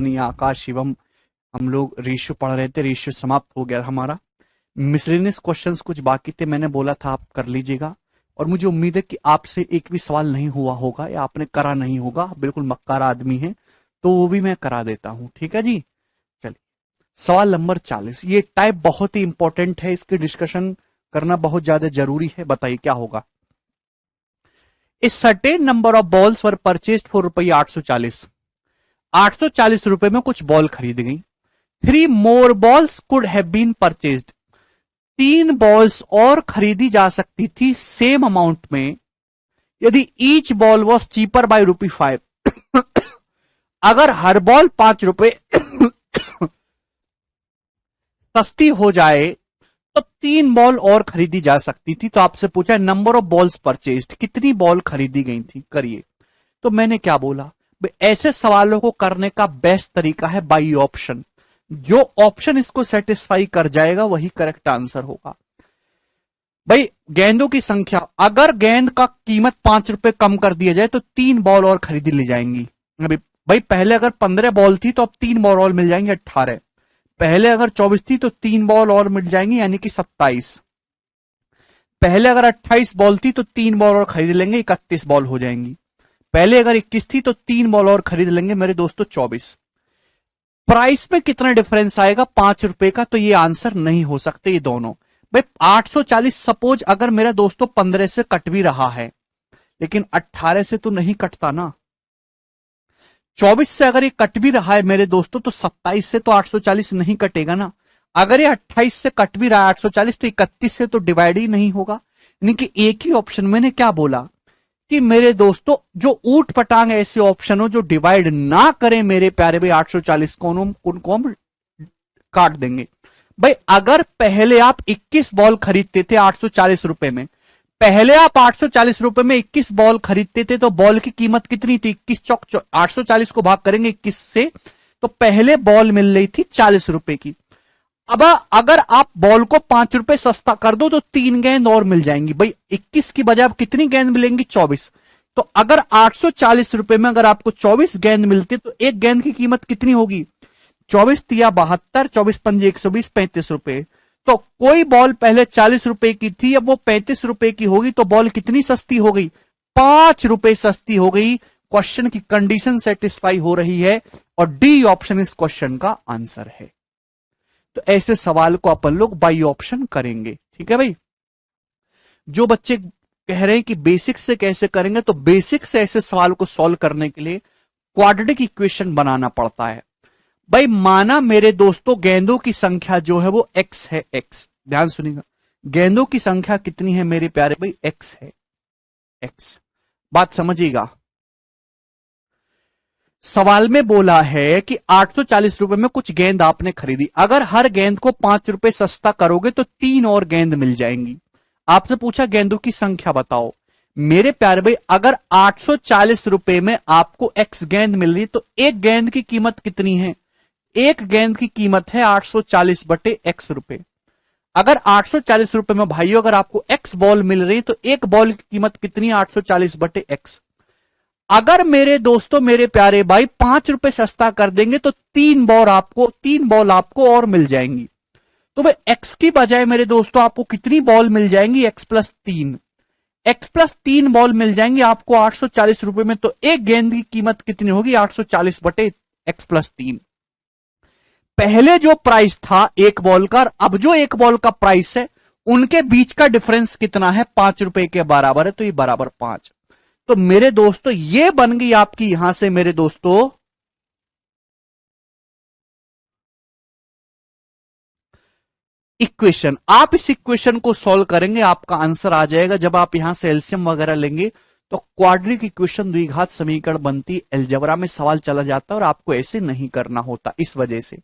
Company आकाश शिवम, हम लोग ratio पढ़ रहे थे, रेशियो समाप्त हो गया हमारा। मिसलेनियस क्वेश्चंस कुछ बाकी थे, मैंने बोला था आप कर लीजिएगा, और मुझे उम्मीद है कि आपसे एक भी सवाल नहीं हुआ होगा या आपने करा नहीं होगा, बिल्कुल मक्कार आदमी है तो वो भी मैं करा देता हूं, ठीक है जी। चलिए सवाल नंबर 40, ये टाइप बहुत ही इंपॉर्टेंट है, इसकी डिस्कशन करना बहुत ज्यादा जरूरी है। बताइए क्या होगा। A certain number of balls were purchased for रुपये 840, 840 रुपए में कुछ बॉल खरीद गई। 3 more balls could have been purchased, 3 balls और खरीदी जा सकती थी सेम अमाउंट में यदि each ball was cheaper by ₹5। अगर हर बॉल 5 रुपए सस्ती हो जाए तो 3 बॉल और खरीदी जा सकती थी। तो आपसे पूछा नंबर ऑफ बॉल्स परचेस्ड, कितनी बॉल खरीदी गई थी, करिए। तो मैंने क्या बोला, ऐसे सवालों को करने का बेस्ट तरीका है बाई ऑप्शन। जो ऑप्शन इसको सेटिस्फाई कर जाएगा वही करेक्ट आंसर होगा। भाई गेंदों की संख्या, अगर गेंद का कीमत 5 रुपए कम कर दिया जाए तो 3 बॉल और खरीदी ली जाएंगी। अभी भाई पहले अगर 15 बॉल थी तो अब 3 बॉल और मिल जाएंगे 18। पहले अगर 24 थी तो 3 बॉल और मिल जाएंगी यानी कि 27। पहले अगर 28 बॉल थी तो 3 बॉल और खरीद लेंगे, 31 बॉल हो जाएंगी। पहले अगर 21 थी तो 3 बॉल और खरीद लेंगे मेरे दोस्तों 24। प्राइस में कितना डिफरेंस आएगा, 5 रुपए का, तो ये आंसर नहीं हो सकते ये दोनों। भाई 840 सपोज अगर मेरा दोस्तों 15 से कट भी रहा है, लेकिन 18 से तो नहीं कटता ना। 24 से अगर ये कट भी रहा है मेरे दोस्तों तो 27 से तो 840 नहीं कटेगा ना। अगर ये 28 से कट भी रहा है 840 तो 31 से तो डिवाइड ही नहीं होगा। यानी कि एक ही ऑप्शन, मैंने क्या बोला कि मेरे दोस्तों जो ऊट पटांग ऐसे ऑप्शन हो जो डिवाइड ना करें मेरे प्यारे भाई 840 को उनको हम काट देंगे। भाई अगर पहले आप 21 बॉल खरीदते थे 840 रुपए में, पहले आप 840 रुपए में 21 बॉल खरीदते थे तो बॉल की कीमत कितनी थी, 21 चौक 840 को भाग करेंगे 21 से तो पहले बॉल मिल रही थी 40 रुपए की। अब अगर आप बॉल को 5 रुपए सस्ता कर दो तो 3 गेंद और मिल जाएंगी। भाई 21 की बजाय अब कितनी गेंद मिलेंगी, 24। तो अगर 840 रुपए में अगर आपको 24 गेंद मिलती तो एक गेंद की कीमत कितनी होगी, 24 तिया 72, 24 पंजे 120, 35 रुपए। तो कोई बॉल पहले 40 रुपए की थी, अब वो 35 रुपए की होगी, तो बॉल कितनी सस्ती हो गई, 5 रुपए सस्ती हो गई। क्वेश्चन की कंडीशन सेटिस्फाई हो रही है और डी ऑप्शन इस क्वेश्चन का आंसर है। तो ऐसे सवाल को अपन लोग बाई ऑप्शन करेंगे, ठीक है भाई। जो बच्चे कह रहे हैं कि बेसिक से कैसे करेंगे, तो बेसिक से ऐसे सवाल को सॉल्व करने के लिए क्वाड्रेटिक इक्वेशन बनाना पड़ता है। भाई माना मेरे दोस्तों गेंदों की संख्या जो है वो x है, x ध्यान सुनिएगा, गेंदों की संख्या कितनी है मेरे प्यारे भाई, x है, x। बात समझिएगा, सवाल में बोला है कि 840 रुपए में कुछ गेंद आपने खरीदी, अगर हर गेंद को 5 रुपए सस्ता करोगे तो 3 और गेंद मिल जाएंगी। आपसे पूछा गेंदों की संख्या बताओ। मेरे प्यारे भाई अगर 840 रुपए में आपको x गेंद मिल रही है तो एक गेंद की कीमत कितनी है, एक गेंद की कीमत है 840 बटे x रुपए। अगर 840 रुपए में भाइयों अगर आपको x बॉल मिल रही है तो एक बॉल की कीमत कितनी है, 840 बटे x। अगर मेरे दोस्तों मेरे प्यारे भाई 5 रुपए सस्ता कर देंगे तो 3 बॉल आपको और मिल जाएंगी। तो भाई x की बजाय मेरे दोस्तों आपको कितनी बॉल मिल जाएंगी, x+3 बॉल मिल जाएंगी आपको 840 रुपए में। तो एक गेंद की कीमत कितनी होगी, 840 बटे x+3। पहले जो प्राइस था एक बॉल का, अब जो एक बॉल का प्राइस है उनके बीच का डिफरेंस कितना है, 5 रुपए के बराबर है, तो ये बराबर 5। तो मेरे दोस्तों ये बन गई आपकी यहां से मेरे दोस्तों इक्वेशन। आप इस इक्वेशन को सॉल्व करेंगे आपका आंसर आ जाएगा। जब आप यहां से एलसीएम वगैरह लेंगे तो क्वाड्रिक इक्वेशन द्विघात समीकरण बनती, अलजेब्रा में सवाल चला जाता है और आपको ऐसे नहीं करना होता। इस वजह से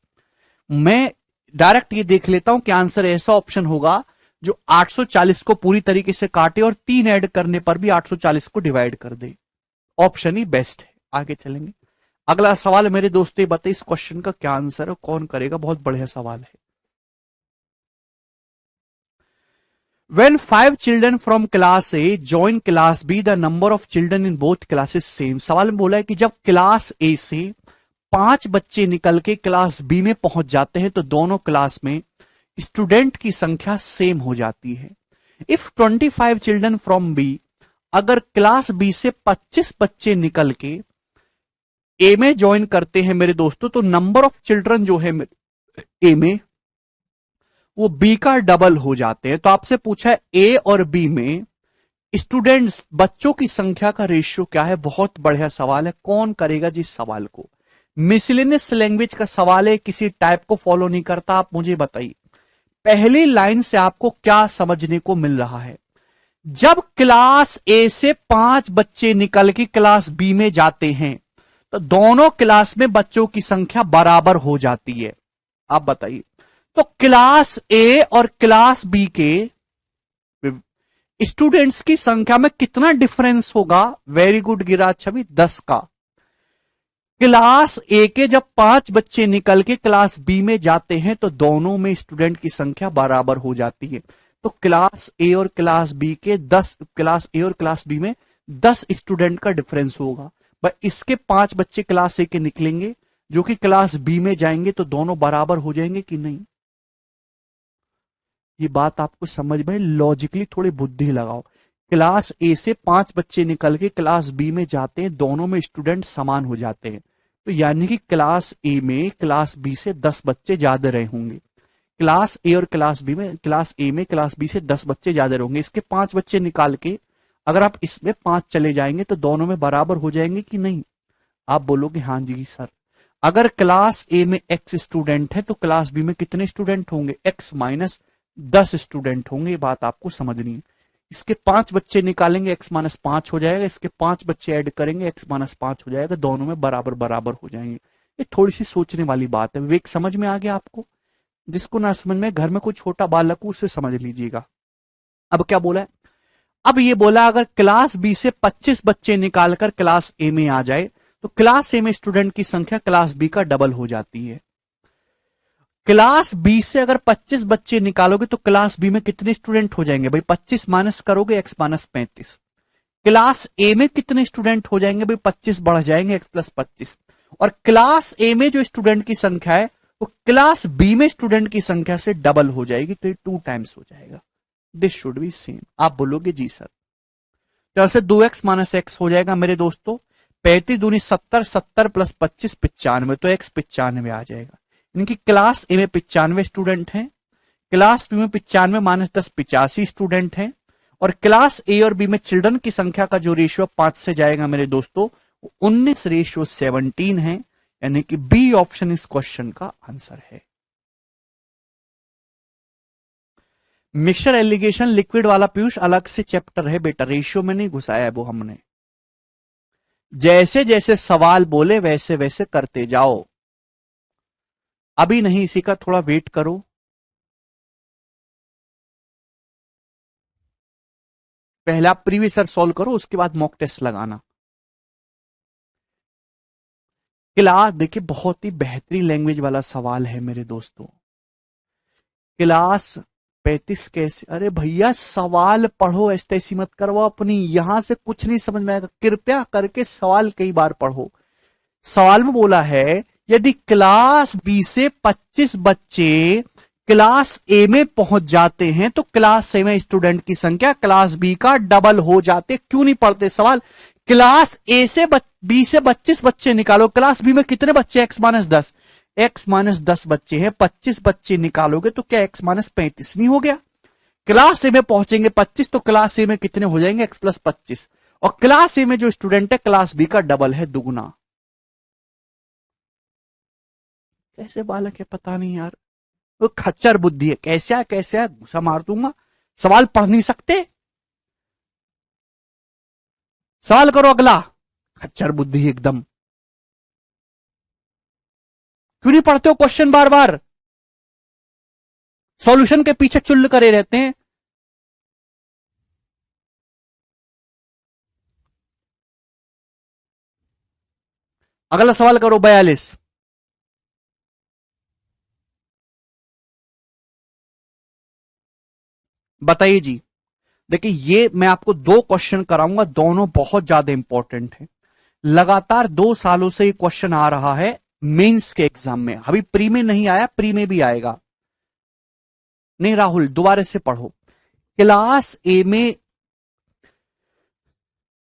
मैं डायरेक्ट ये देख लेता हूं कि आंसर ऐसा ऑप्शन होगा जो 840 को पूरी तरीके से काटे और 3 ऐड करने पर भी 840 को डिवाइड कर दे। ऑप्शन ही बेस्ट है। आगे चलेंगे, अगला सवाल मेरे दोस्तों बताइए इस क्वेश्चन का क्या आंसर है, कौन करेगा, बहुत बढ़िया सवाल है। When 5 children from class A join class B, the number of children in both classes same। सवाल में बोला है कि जब क्लास ए से 5 बच्चे निकल के क्लास बी में पहुंच जाते हैं तो दोनों क्लास में स्टूडेंट की संख्या सेम हो जाती है। इफ 25 चिल्ड्रन फ्रॉम बी, अगर क्लास बी से 25 बच्चे निकल के ए में ज्वाइन करते हैं मेरे दोस्तों, तो नंबर ऑफ चिल्ड्रन जो है ए में वो बी का डबल हो जाते हैं। तो आपसे पूछा है ए और बी में स्टूडेंट्स बच्चों की संख्या का रेशियो क्या है। बहुत बढ़िया सवाल है, कौन करेगा जिस सवाल को। मिसलेनियस लैंग्वेज का सवाल है, किसी टाइप को फॉलो नहीं करता। आप मुझे बताइए पहली लाइन से आपको क्या समझने को मिल रहा है। जब क्लास ए से 5 बच्चे निकल के क्लास बी में जाते हैं तो दोनों क्लास में बच्चों की संख्या बराबर हो जाती है। आप बताइए तो क्लास ए और क्लास बी के स्टूडेंट्स की संख्या में कितना डिफरेंस होगा। वेरी गुड गिरा छवि, 10 का। क्लास ए के जब 5 बच्चे निकल के क्लास बी में जाते हैं तो दोनों में स्टूडेंट की संख्या बराबर हो जाती है। तो क्लास ए और क्लास बी के 10, क्लास ए और क्लास बी में 10 स्टूडेंट का डिफरेंस होगा। पर इसके 5 बच्चे क्लास ए के निकलेंगे जो कि क्लास बी में जाएंगे तो दोनों बराबर हो जाएंगे कि नहीं। ये बात आपको समझ में, लॉजिकली थोड़ी बुद्धि लगाओ। क्लास ए से 5 बच्चे निकल के क्लास बी में जाते हैं, दोनों में स्टूडेंट समान हो जाते हैं। तो यानी कि क्लास ए में क्लास बी से 10 बच्चे ज्यादा रहे होंगे। क्लास ए और क्लास बी में, क्लास ए में क्लास बी से 10 बच्चे ज्यादा रहेंगे। इसके 5 बच्चे निकाल के अगर आप इसमें 5 चले जाएंगे तो दोनों में बराबर हो जाएंगे कि नहीं। आप बोलोगे हाँ जी सर। अगर क्लास ए में x स्टूडेंट है तो क्लास बी में कितने स्टूडेंट होंगे, x माइनस 10 स्टूडेंट होंगे। ये बात आपको समझनी है। इसके 5 बच्चे निकालेंगे, x माइनस 5 हो जाएगा। इसके 5 बच्चे ऐड करेंगे, x माइनस 5 हो जाएगा। दोनों में बराबर बराबर हो जाएंगे। ये थोड़ी सी सोचने वाली बात है। विवेक समझ में आ गया आपको। जिसको ना समझ में, घर में कोई छोटा बालक हो उसे समझ लीजिएगा। अब क्या बोला है, अब ये बोला अगर क्लास बी से 25 बच्चे निकालकर क्लास ए में आ जाए तो क्लास ए में स्टूडेंट की संख्या क्लास बी का डबल हो जाती है। क्लास बी से अगर 25 बच्चे निकालोगे तो क्लास बी में कितने स्टूडेंट हो जाएंगे भाई, 25 माइनस करोगे x माइनस 35। क्लास ए में कितने स्टूडेंट हो जाएंगे भाई, 25 बढ़ जाएंगे x प्लस 25। और क्लास ए में जो स्टूडेंट की संख्या है वो क्लास बी में स्टूडेंट की संख्या से डबल हो जाएगी, तो ये 2 टाइम्स हो जाएगा। This should be same. आप बोलोगे जी सर। तो ऐसे 2x माइनस x हो जाएगा मेरे दोस्तों। 35 दूनी 70, 70 प्लस 25 95, तो x 95 आ जाएगा। इनकी क्लास ए में 95 स्टूडेंट हैं, क्लास बी में 95 माइनस 10 85 स्टूडेंट हैं, और क्लास ए और बी में चिल्ड्रन की संख्या का जो रेशियो 5 से जाएगा मेरे दोस्तों 19:17 है। यानी कि बी ऑप्शन इस क्वेश्चन का आंसर है। मिक्सचर एलिगेशन लिक्विड वाला पीयूष अलग से चैप्टर है बेटा, रेशियो में नहीं घुसाया है वो हमने। जैसे जैसे सवाल बोले वैसे वैसे करते जाओ। अभी नहीं, इसी का थोड़ा वेट करो। पहले आप प्रीवियस ईयर सॉल्व करो, उसके बाद मॉक टेस्ट लगाना। क्लास देखिए बहुत ही बेहतरीन लैंग्वेज वाला सवाल है मेरे दोस्तों। क्लास 35 कैसे, अरे भैया सवाल पढ़ो, ऐसी मत करो अपनी। यहां से कुछ नहीं समझ में आएगा, कृपया करके सवाल कई बार पढ़ो। सवाल में बोला है यदि क्लास बी से 25 बच्चे क्लास ए में पहुंच जाते हैं तो क्लास ए में स्टूडेंट की संख्या क्लास बी का डबल हो जाते। क्यों नहीं पढ़ते सवाल। क्लास ए से बी से 25 बच्चे निकालो, क्लास बी में कितने बच्चे, x माइनस 10, x माइनस 10 बच्चे हैं। 25 बच्चे निकालोगे तो क्या x माइनस 35 नहीं हो गया। क्लास ए में पहुंचेंगे 25 तो क्लास ए में कितने हो जाएंगे, x प्लस 25। और क्लास ए में जो स्टूडेंट है क्लास बी का डबल है, दुगुना। कैसे बालक है पता नहीं यार, वो खच्चर बुद्धि है। कैसे गुस्सा मार दूंगा। सवाल पढ़ नहीं सकते, सवाल करो अगला। खच्चर बुद्धि एकदम। क्यों नहीं पढ़ते हो क्वेश्चन बार बार, सॉल्यूशन के पीछे चुल्ल करे रहते हैं। अगला सवाल करो 42। बताइए जी। देखिए ये मैं आपको 2 क्वेश्चन कराऊंगा, दोनों बहुत ज्यादा इंपॉर्टेंट है। लगातार 2 सालों से ये क्वेश्चन आ रहा है मेंस के एग्जाम में। अभी प्री में नहीं आया, प्री में भी आएगा। नहीं राहुल, दोबारा से पढ़ो। क्लास ए में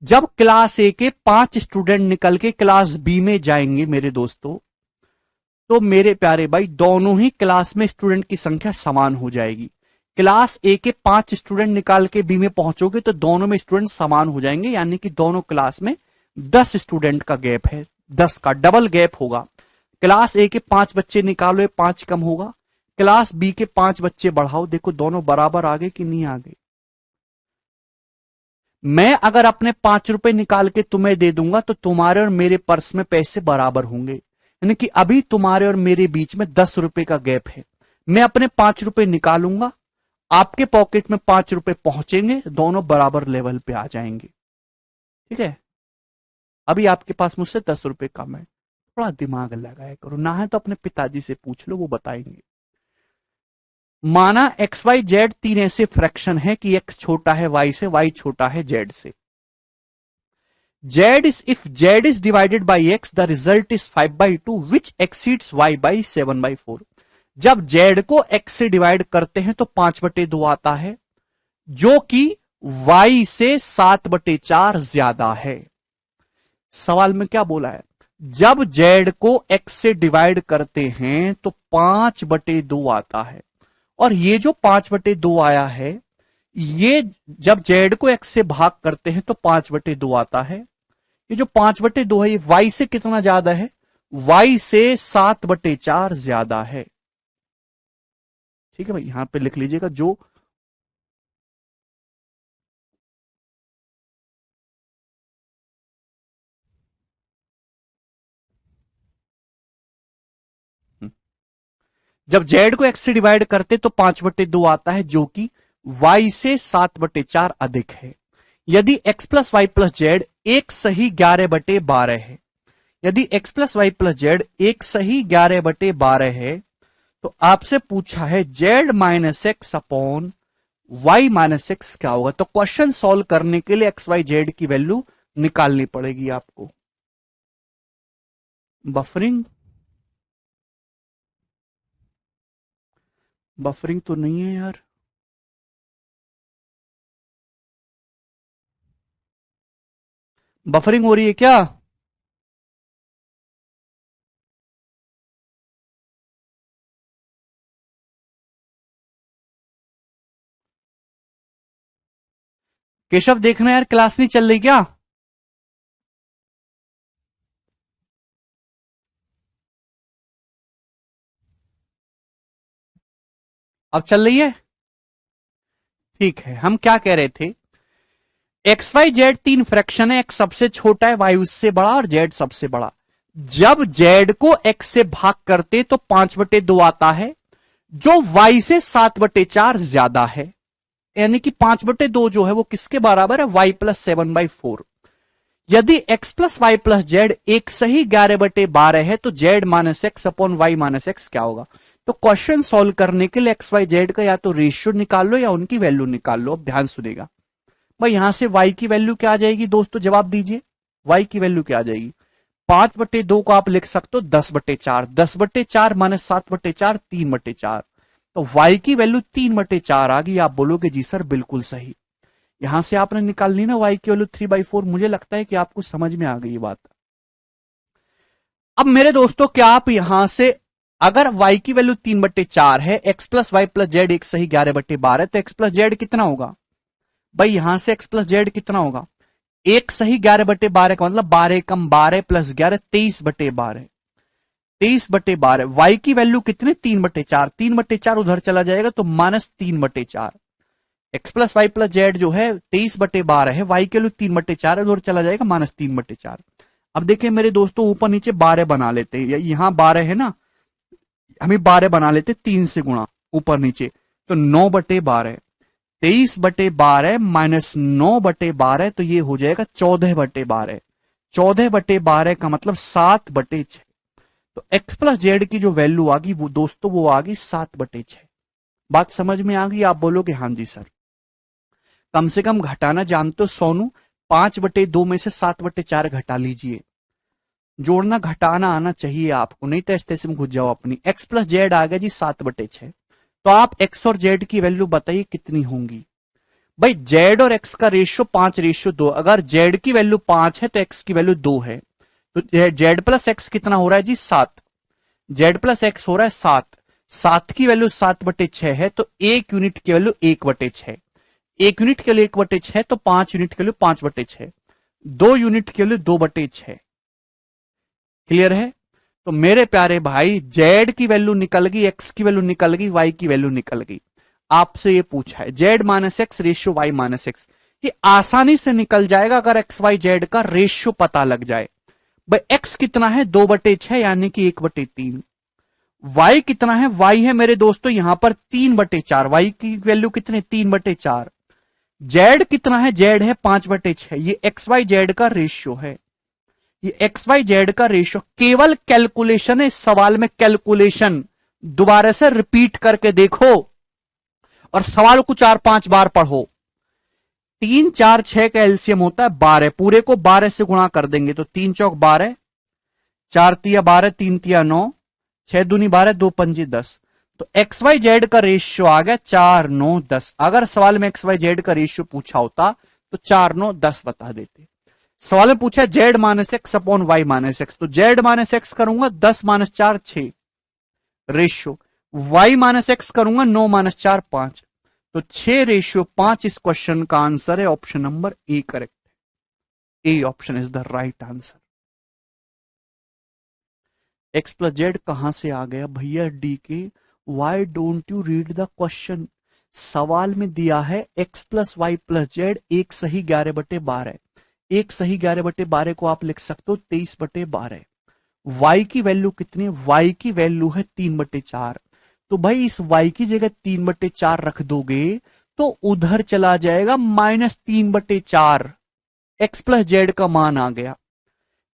जब क्लास ए के 5 स्टूडेंट निकल के क्लास बी में जाएंगे मेरे दोस्तों, तो मेरे प्यारे भाई दोनों ही क्लास में स्टूडेंट की संख्या समान हो जाएगी। क्लास ए के 5 स्टूडेंट निकाल के बी में पहुंचोगे तो दोनों में स्टूडेंट समान हो जाएंगे, यानी कि दोनों क्लास में 10 स्टूडेंट का गैप है, 10 का डबल गैप होगा। क्लास ए के 5 बच्चे निकालो, 5 कम होगा। क्लास बी के 5 बच्चे बढ़ाओ, देखो दोनों बराबर आगे कि नहीं आगे। मैं अगर अपने 5 रुपए निकाल के तुम्हें दे दूंगा तो तुम्हारे और मेरे पर्स में पैसे बराबर होंगे, यानी कि अभी तुम्हारे और मेरे बीच में 10 रुपए का गैप है। मैं अपने 5 रुपए निकालूंगा, आपके पॉकेट में 5 रुपए पहुंचेंगे, दोनों बराबर लेवल पे आ जाएंगे। ठीक है, अभी आपके पास मुझसे 10 रुपए कम है, थोड़ा दिमाग लगाया करो, ना है तो अपने पिताजी से पूछ लो, वो बताएंगे। माना एक्स वाई जेड 3 ऐसे फ्रैक्शन है कि एक्स छोटा है वाई से, वाई छोटा है जेड से। Z is if Z is divided by X the result is 5/2 which exceeds Y by 7/4। जब जेड को एक्स से डिवाइड करते हैं तो 5/2 आता है, जो कि वाई से 7/4 ज्यादा है। सवाल में क्या बोला है, जब जेड को एक्स से डिवाइड करते हैं तो 5/2 आता है, और ये जो 5/2 आया है, ये जब जेड को एक्स से भाग करते हैं तो 5/2 आता है। ये जो 5/2 है ये वाई से कितना ज्यादा है, वाई से 7/4 ज्यादा है। ठीक है भाई, यहां पे लिख लीजिएगा जो जब जेड को एक्स से डिवाइड करते तो 5/2 आता है, जो कि वाई से 7/4 अधिक है। यदि x plus Y plus Z एक सही 11/12 है, यदि x plus Y plus Z एक सही 11/12 है, तो आपसे पूछा है Z minus X upon Y minus X क्या होगा। तो क्वेश्चन सॉल्व करने के लिए एक्स वाई जेड की वैल्यू निकालनी पड़ेगी आपको। बफरिंग, बफरिंग तो नहीं है यार। बफरिंग हो रही है क्या? केशव देखना यार, क्लास नहीं चल रही क्या? अब चल रही है? ठीक है, हम क्या कह रहे थे, एक्स वाई जेड 3 फ्रैक्शन है, एक्स सबसे छोटा है, वाई उससे बड़ा और जेड सबसे बड़ा। जब जेड को एक्स से भाग करते तो 5/2 आता है, जो वाई से 7/4 ज्यादा है, यानी कि 5/2 जो है वो किसके बराबर है, वाई प्लस 7/4। यदि x plus Y plus Z एक सही 11/12 है तो Z minus X upon Y minus X क्या होगा। तो क्वेश्चन सॉल्व करने के लिए एक्स वाई जेड का या तो रेशियो निकाल लो या उनकी वैल्यू निकाल लो। अब ध्यान सुनेगा भाई, यहां से y की वैल्यू क्या आ जाएगी दोस्तों, जवाब दीजिए। y की वैल्यू क्या आ जाएगी, 5/2 को आप लिख सकते हो 10/4, 10/4 माइनस 7/4 3/4, तो y की वैल्यू 3/4 आ गई। आप बोलोगे जी सर बिल्कुल सही। यहां से आपने निकाल ली ना y की वैल्यू 3/4। मुझे लगता है कि आपको समझ में आ गई ये बात। अब मेरे दोस्तों क्या आप यहां से, अगर y की वैल्यू 3/4 है, x plus Y plus Z एक सही 11/12, तो x प्लस जेड कितना होगा भाई, यहां से x प्लस जेड कितना होगा, एक सही 11/12 का मतलब 12 कम 12 प्लस 11 23/12, 23/12। y की वैल्यू कितने 3/4, 3/4 उधर चला जाएगा तो -3/4। X plus Y plus Z जो है 23/12 है, वाई के लिए 3/4 है, उधर चला जाएगा -3/4। अब देखिए मेरे दोस्तों ऊपर नीचे 12 बना लेते हैं, यहां 12 है ना, हमें 12 बना लेते 3 से गुणा ऊपर नीचे, तो 9/12, 23/12 माइनस 9/12, तो ये हो जाएगा 14/12। 14/12 का मतलब 7/6। तो एक्स प्लस जेड की जो वैल्यू आ गई वो दोस्तों वो आ गई 7/6। बात समझ में आ गई? आप बोलोगे हाँ जी सर। कम से कम घटाना जानते हो सोनू, 5/2 में से 7/4 घटा लीजिए, जोड़ना घटाना आना चाहिए आपको, नहीं तो ऐसे में घुस जाओ अपनी। एक्स प्लस जेड आ गया जी 7/6। तो आप एक्स और जेड की वैल्यू बताइए कितनी होंगी। भाई जेड और एक्स का रेशियो 5/2। अगर जेड की वैल्यू 5 है तो एक्स की वैल्यू 2 है। तो जेड प्लस एक्स कितना हो रहा है जी 7। जेड प्लस एक्स हो रहा है 7। 7 की वैल्यू 7/6 है तो 1 यूनिट की वैल्यू 1/6। 1 यूनिट के लिए 1/6 तो 5 यूनिट के लिए 5/6। 2 यूनिट के लिए 2/6। क्लियर है। तो मेरे प्यारे भाई जेड की वैल्यू निकल गई, एक्स की वैल्यू निकल गई, वाई की वैल्यू निकल गई। आपसे ये पूछा है Z minus X ratio Y minus X, ये आसानी से निकल जाएगा अगर एक्स वाई जेड का रेशियो पता लग जाए। भाई एक्स कितना है 2/6 यानी कि 1/3। वाई कितना है, वाई है मेरे दोस्तों यहां पर 3/4। वाई की वैल्यू कितनी 3/4। जेड कितना है, जेड है 5/6। ये एक्स वाई जेड का रेशियो है। ये एक्स वाई जेड का रेशियो केवल कैलकुलेशन है, इस सवाल में कैलकुलेशन। दोबारा से रिपीट करके देखो और सवाल को 4-5 बार पढ़ो। 3, 4, 6 का एलसीएम होता है 12। पूरे को 12 से गुणा कर देंगे तो 3 चौक 12, 4 तिया 12, 3 तिया 9, 6 दूनी 12, 2 पंजे 10। तो एक्स वाई जेड का रेशियो आ गया 4, 9, 10। अगर सवाल में एक्स वाई जेड का रेशियो पूछा होता तो 4, 9, 10 बता देते। सवाल में पूछा Z minus X upon Y minus X, तो जेड माइनस एक्स करूंगा 10-4 6 रेशियो, वाई माइनस एक्स करूंगा 9-4 5। तो 6/5 इस क्वेश्चन का आंसर है। ऑप्शन नंबर ए करेक्ट है। A option is the right answer. X plus Z कहां से आ गया भैया डी के। Why don't you read the question. सवाल में दिया है X plus Y plus Z, एक सही 11/12। एक सही 11/12 को आप लिख सकते हो 23/12। वाई की वैल्यू कितनी है, वाई की वैल्यू है 3/4। तो भाई इस वाई की जगह 3/4 रख दोगे तो उधर चला जाएगा -3/4। एक्स प्लस जेड का मान आ गया।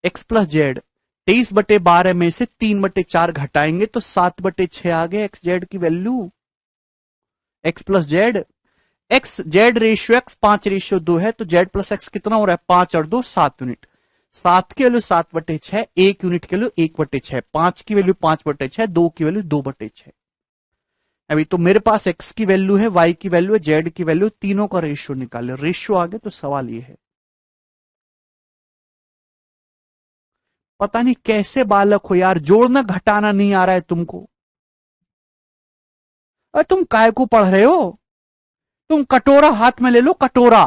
एक्स प्लस जेड 23/12 में से 3/4 घटाएंगे तो 7/6 आ गया एक्स जेड की value. X plus Z, x Z ratio x 5/2 है तो जेड प्लस एक्स कितना हो रहा है 5 और 2 7 यूनिट। 7 की वैल्यू 7/6, 1 यूनिट की वैल्यू 1/6, 5 की वैल्यू 5/6, 2 की वैल्यू 2/6। अभी तो मेरे पास एक्स की वैल्यू है, वाई की वैल्यू है, जेड की वैल्यू, तीनों का रेशियो निकाले। रेशियो आ गया तो सवाल ये है। पता नहीं कैसे बालक हो यार, जोड़ना घटाना नहीं आ रहा है तुमको। अरे तुम काय को पढ़ रहे हो। तुम कटोरा हाथ में ले लो, कटोरा।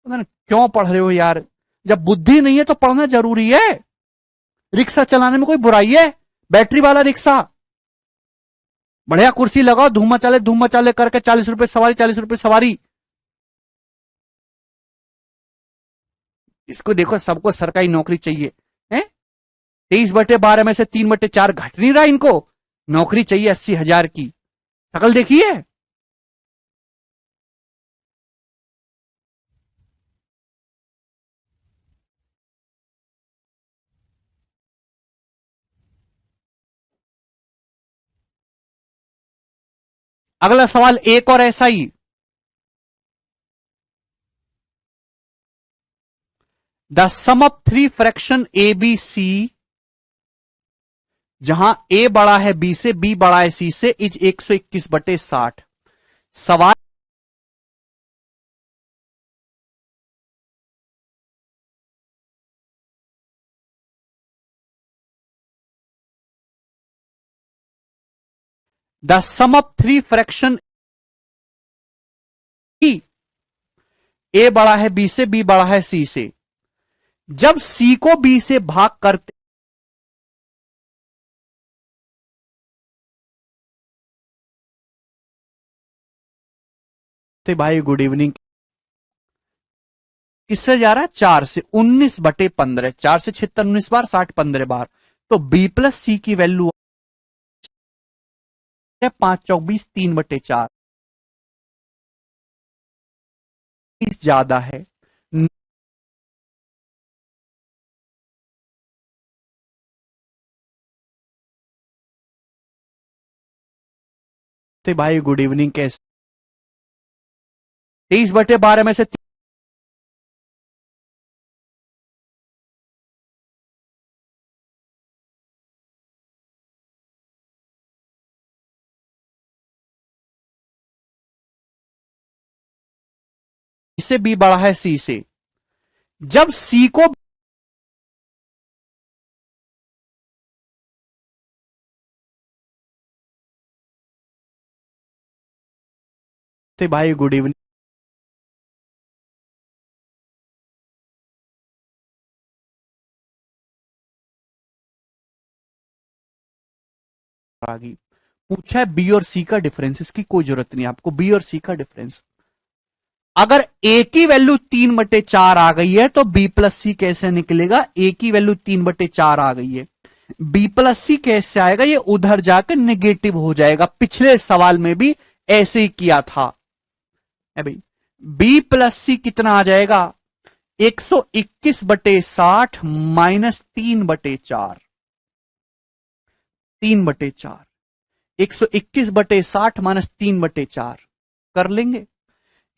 पता नहीं क्यों पढ़ रहे हो यार। जब बुद्धि नहीं है तो पढ़ना जरूरी है। रिक्शा चलाने में कोई बुराई है, बैटरी वाला रिक्शा। बढ़िया कुर्सी लगाओ, धूम मचाले करके 40 रुपए सवारी, 40 रुपए सवारी। इसको देखो, सबको सरकारी नौकरी चाहिए है। 23/12 में से 3/4 घट नहीं रहा इनको। नौकरी चाहिए 80,000 की। शकल देखिए। अगला सवाल एक और ऐसा ही। The sum of 3 fraction A B C, जहां ए बड़ा है बी से, बी बड़ा है सी से, इज 121/60। सवाल द सम ऑफ 3 फ्रैक्शन ए बड़ा है बी से, बी बड़ा है सी से, जब सी को बी से भाग करते भाई गुड इवनिंग। किससे जा रहा है 4 से, 19/15। 4 से 76 19 बार, 60 15 बार। तो बी प्लस सी की वैल्यू 5 चौक 20, 3/4 ज्यादा है। भाई गुड इवनिंग। कैसे 23/12 में से से बी बड़ा है सी से। जब सी को भाई गुड इवनिंग आ गई। पूछा है बी और सी का डिफरेंस, इसकी कोई जरूरत नहीं आपको, बी और सी का डिफरेंस। अगर ए की वैल्यू 3/4 आ गई है तो बी प्लस सी कैसे निकलेगा? ए की वैल्यू 3/4 आ गई है, बी प्लस सी कैसे आएगा? ये उधर जाकर नेगेटिव हो जाएगा। पिछले सवाल में भी ऐसे ही किया था। है भाई, बी प्लस सी कितना आ जाएगा? 121/60 माइनस 3/4, 3/4, 121/60 माइनस 3/4 कर लेंगे।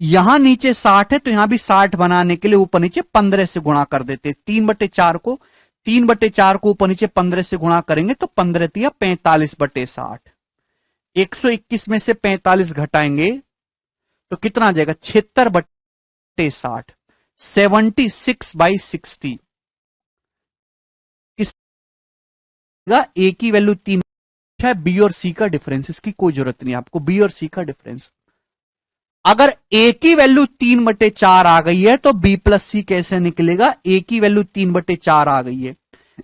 यहां नीचे 60 है तो यहां भी 60 बनाने के लिए ऊपर नीचे 15 से गुणा कर देते। 3/4 को ऊपर नीचे 15 से गुणा करेंगे तो 15 तिया 45/60। 121 में से 45 घटाएंगे तो कितना आ जाएगा? 76/60, 76/60। किसका? ए की वैल्यू 3 है। बी और सी का डिफरेंस, इसकी कोई जरूरत नहीं आपको, बी और सी का डिफरेंस। अगर ए की वैल्यू 3/4 आ गई है तो बी प्लस सी कैसे निकलेगा? ए की वैल्यू 3/4 आ गई है,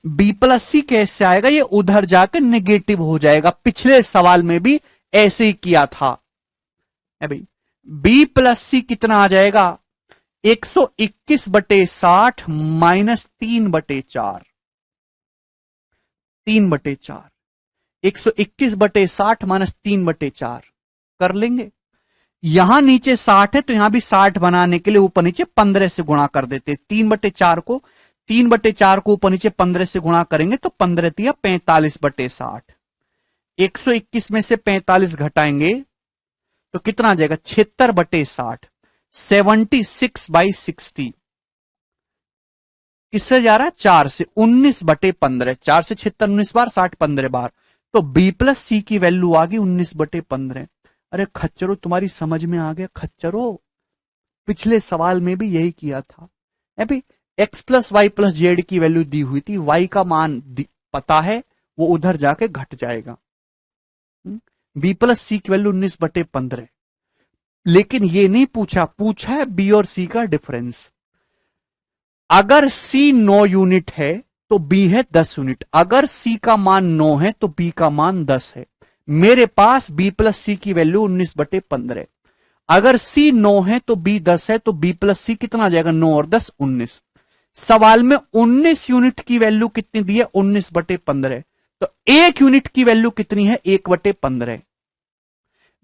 बी प्लस सी कैसे आएगा? ये उधर जाकर नेगेटिव हो जाएगा। पिछले सवाल में भी ऐसे ही किया था। है भाई, बी प्लस सी कितना आ जाएगा? 121/60 माइनस 3/4, 3/4, 121/60 माइनस 3/4 कर लेंगे। यहां नीचे 60 है तो यहां भी 60 बनाने के लिए ऊपर नीचे 15 से गुणा कर देते। 3/4 को ऊपर नीचे 15 से गुणा करेंगे तो 15 तिया 45/60। 121 में से 45 घटाएंगे तो कितना आ जाएगा? 76/60, 76/60। किससे जा रहा है? 4 से। 19/15, 4 से 76, 19 बार, 60 15 बार, तो बी प्लस सी की वैल्यू आ गई 19/15। अरे खच्चरों, तुम्हारी समझ में आ गया खच्चरों? पिछले सवाल में भी यही किया था। अभी X plus Y plus Z की वैल्यू दी हुई थी, वाई का मान पता है, वो उधर जाके घट जाएगा। बी प्लस सी की वैल्यू 19/15। लेकिन ये नहीं पूछा, पूछा है बी और सी का डिफरेंस। अगर सी 9 यूनिट है तो बी है 10 यूनिट। अगर सी का मान 9 है तो बी का मान 10 है। मेरे पास बी प्लस सी की वैल्यू 19/15। अगर सी 9 है तो बी 10 है, तो बी प्लस सी कितना आ जाएगा? 9 और 10 19। सवाल में 19 यूनिट की वैल्यू कितनी दी है? 19/15। तो एक यूनिट की वैल्यू कितनी है? 1/15।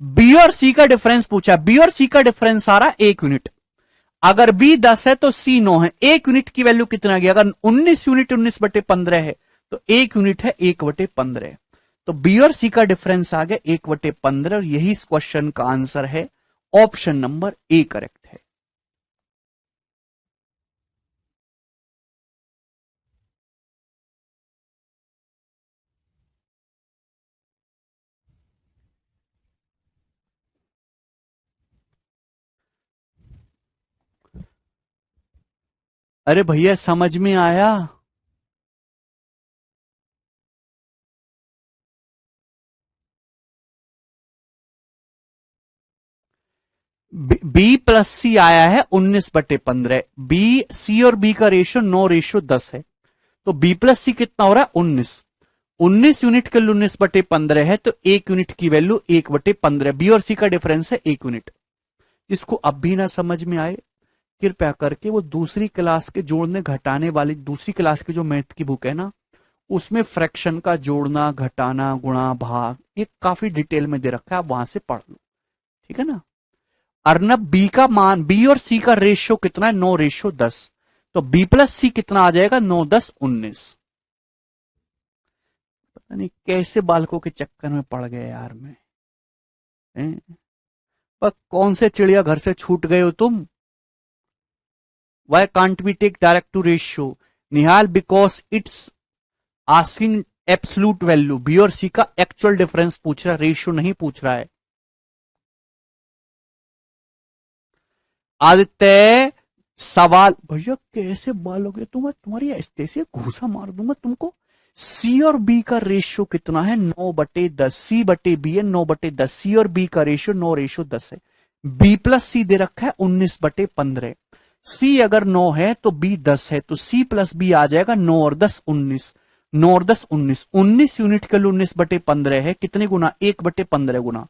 बी और सी का डिफरेंस पूछा, बी और सी का डिफरेंस आ रहा 1 यूनिट। अगर बी 10 है तो सी 9 है, एक यूनिट की वैल्यू कितना गया? अगर 19 यूनिट 19/15 है तो एक यूनिट है 1/15। तो बी और सी का डिफरेंस आ गया 1/15 और यही इस क्वेश्चन का आंसर है। ऑप्शन नंबर ए करेक्ट है। अरे भैया समझ में आया? बी प्लस सी आया है 19/15। बी सी और बी का रेशियो 9:10 है, तो बी प्लस सी कितना हो रहा है? 19। 19 यूनिट के लिए 19/15 है तो एक यूनिट की वैल्यू 1/15। बी और सी का डिफरेंस है 1 यूनिट। जिसको अब भी ना समझ में आए, कृपया करके वो दूसरी क्लास के जोड़ने घटाने वाली दूसरी क्लास की जो मैथ की बुक है ना, उसमें फ्रैक्शन का जोड़ना घटाना गुणा भाग ये काफी डिटेल में दे रखा है, आप वहां से पढ़ लो। ठीक है ना? अर्नब बी का मान, बी और सी का रेशियो कितना है? 9:10। तो बी प्लस सी कितना आ जाएगा? 9 10 19। पता नहीं कैसे बालकों के चक्कर में पड़ गए यार मैं। पर कौन से चिड़िया घर से छूट गए हो तुम? Why can't we take direct to ratio? Nihal, because it's asking absolute value. B और सी का एक्चुअल डिफरेंस पूछ रहा है, रेशियो नहीं पूछ रहा है। आदित्य, सवाल भैया कैसे बालोगे तुम्हें, तुम्हारी ऐसे घूसा मार दूंगा तुमको। सी और बी का रेशियो कितना है, 9/10। सी बटे बी है 9/10। सी और बी का रेशियो 9:10 है। बी प्लस सी दे रखा है 19/15। सी अगर 9 है तो बी 10 है, तो सी प्लस बी आ जाएगा 9 और 10 19। 9 और 10 19, 19 यूनिट के लिए 19/15 है, कितने गुना, 1/15 गुना।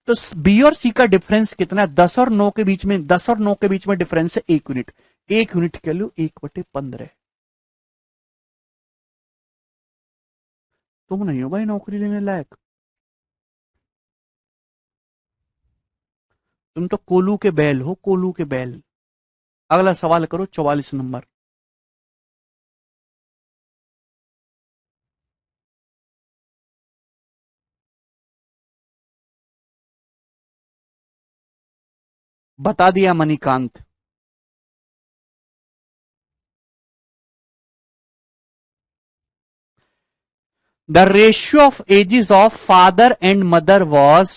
तो बी और सी का डिफरेंस कितना है, 10 और 9 के बीच में, 10 और 9 के बीच में डिफरेंस है 1 यूनिट। 1 यूनिट के लिए 1/15। तुम नहीं हो भाई नौकरी लेने लायक, तुम तो कोलू के बैल हो, कोलू के बैल। अगला सवाल करो, 44 नंबर। बता दिया Manikant. The ratio of ages of father and mother was.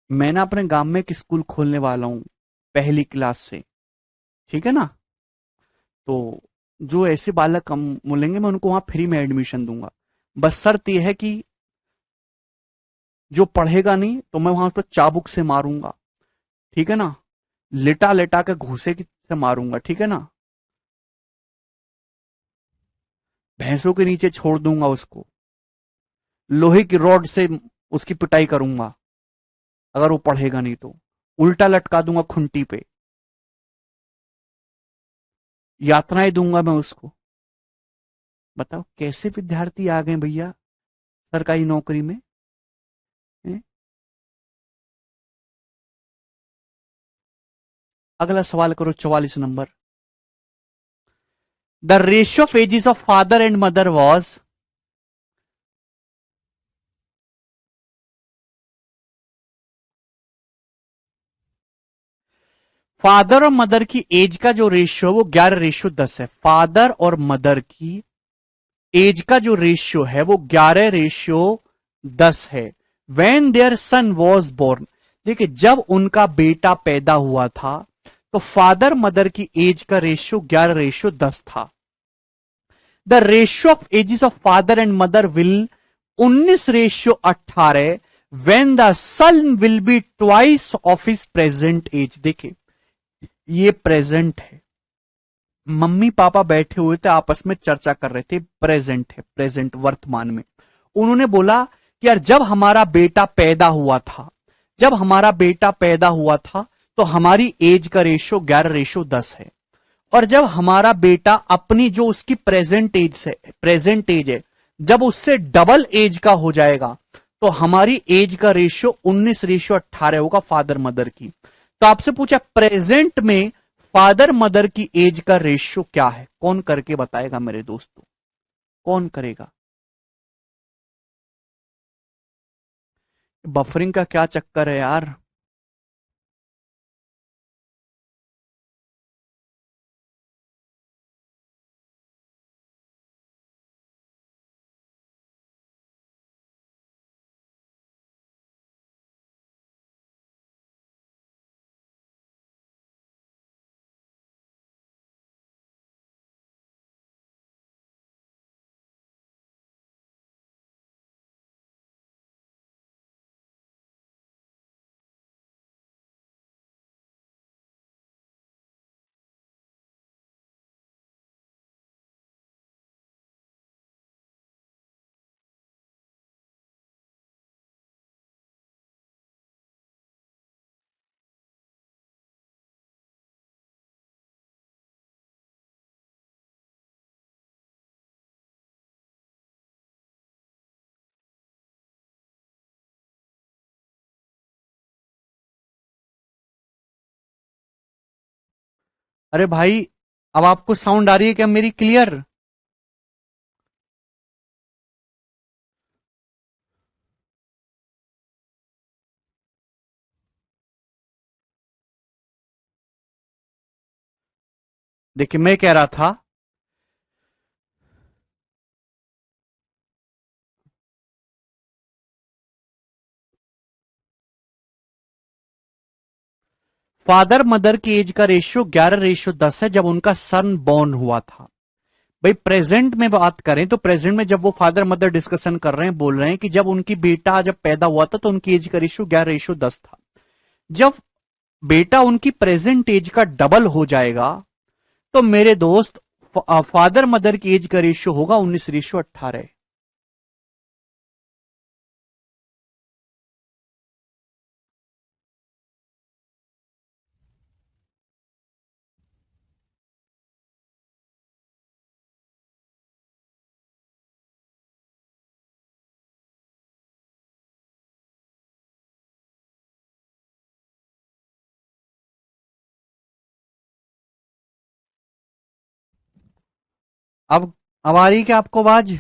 मैं ना अपने गांव में एक स्कूल खोलने वाला हूं, पहली क्लास से, ठीक है ना। तो जो ऐसे बालक हम मिलेंगे मैं उनको वहां फ्री में एडमिशन दूंगा। बस शर्त यह है कि जो पढ़ेगा नहीं तो मैं वहां पर चाबुक से मारूंगा, ठीक है ना। लेटा लेटा के घूसे से मारूंगा, ठीक है ना। भैंसों के नीचे छोड़ दूंगा उसको, लोहे की रॉड से उसकी पिटाई करूंगा अगर वो पढ़ेगा नहीं तो। उल्टा लटका दूंगा खुंटी पे, यातनाएं दूंगा मैं उसको। बताओ कैसे विद्यार्थी आ गए भैया सरकारी नौकरी में, हैं? अगला सवाल करो, 44 number. The ratio of ages of father and mother was. Father और मदर की एज का जो रेशियो वो 11:10 है। फादर और मदर की एज का जो रेशियो है वो 11:10 है। When their son was born. देखिए जब उनका बेटा पैदा हुआ था तो फादर मदर की एज का रेशियो 11:10 था। The ratio of ages of father and mother will 19:18 when the son will be twice of his present age. देखिए ये प्रेजेंट है, मम्मी पापा बैठे हुए थे आपस में चर्चा कर रहे थे, प्रेजेंट है, प्रेजेंट वर्तमान में। उन्होंने बोला कि यार जब हमारा बेटा पैदा हुआ था, जब हमारा बेटा पैदा हुआ था तो हमारी एज का रेशियो 11:10 है। और जब हमारा बेटा अपनी जो उसकी प्रेजेंट एज से, प्रेजेंट एज है, जब उससे डबल एज का हो जाएगा तो हमारी एज का रेशियो 19:18 होगा फादर मदर की। तो आपसे पूछा प्रेजेंट में फादर मदर की एज का रेशियो क्या है, कौन करके बताएगा मेरे दोस्तों, कौन करेगा। बफरिंग का क्या चक्कर है यार। अरे भाई अब आपको साउंड आ रही है क्या मेरी क्लियर। देखिए मैं कह रहा था, फादर मदर की एज का रेशियो 11:10 है जब उनका सन बॉर्न हुआ था। भाई प्रेजेंट में बात करें तो प्रेजेंट में जब वो फादर मदर डिस्कशन कर रहे हैं, बोल रहे हैं कि जब उनकी बेटा जब पैदा हुआ था तो उनकी एज का रेशियो 11:10 था। जब बेटा उनकी प्रेजेंट एज का डबल हो जाएगा तो मेरे दोस्त फादर मदर की एज का रेशियो होगा 19:18। अब आ रही क्या आपको आवाज?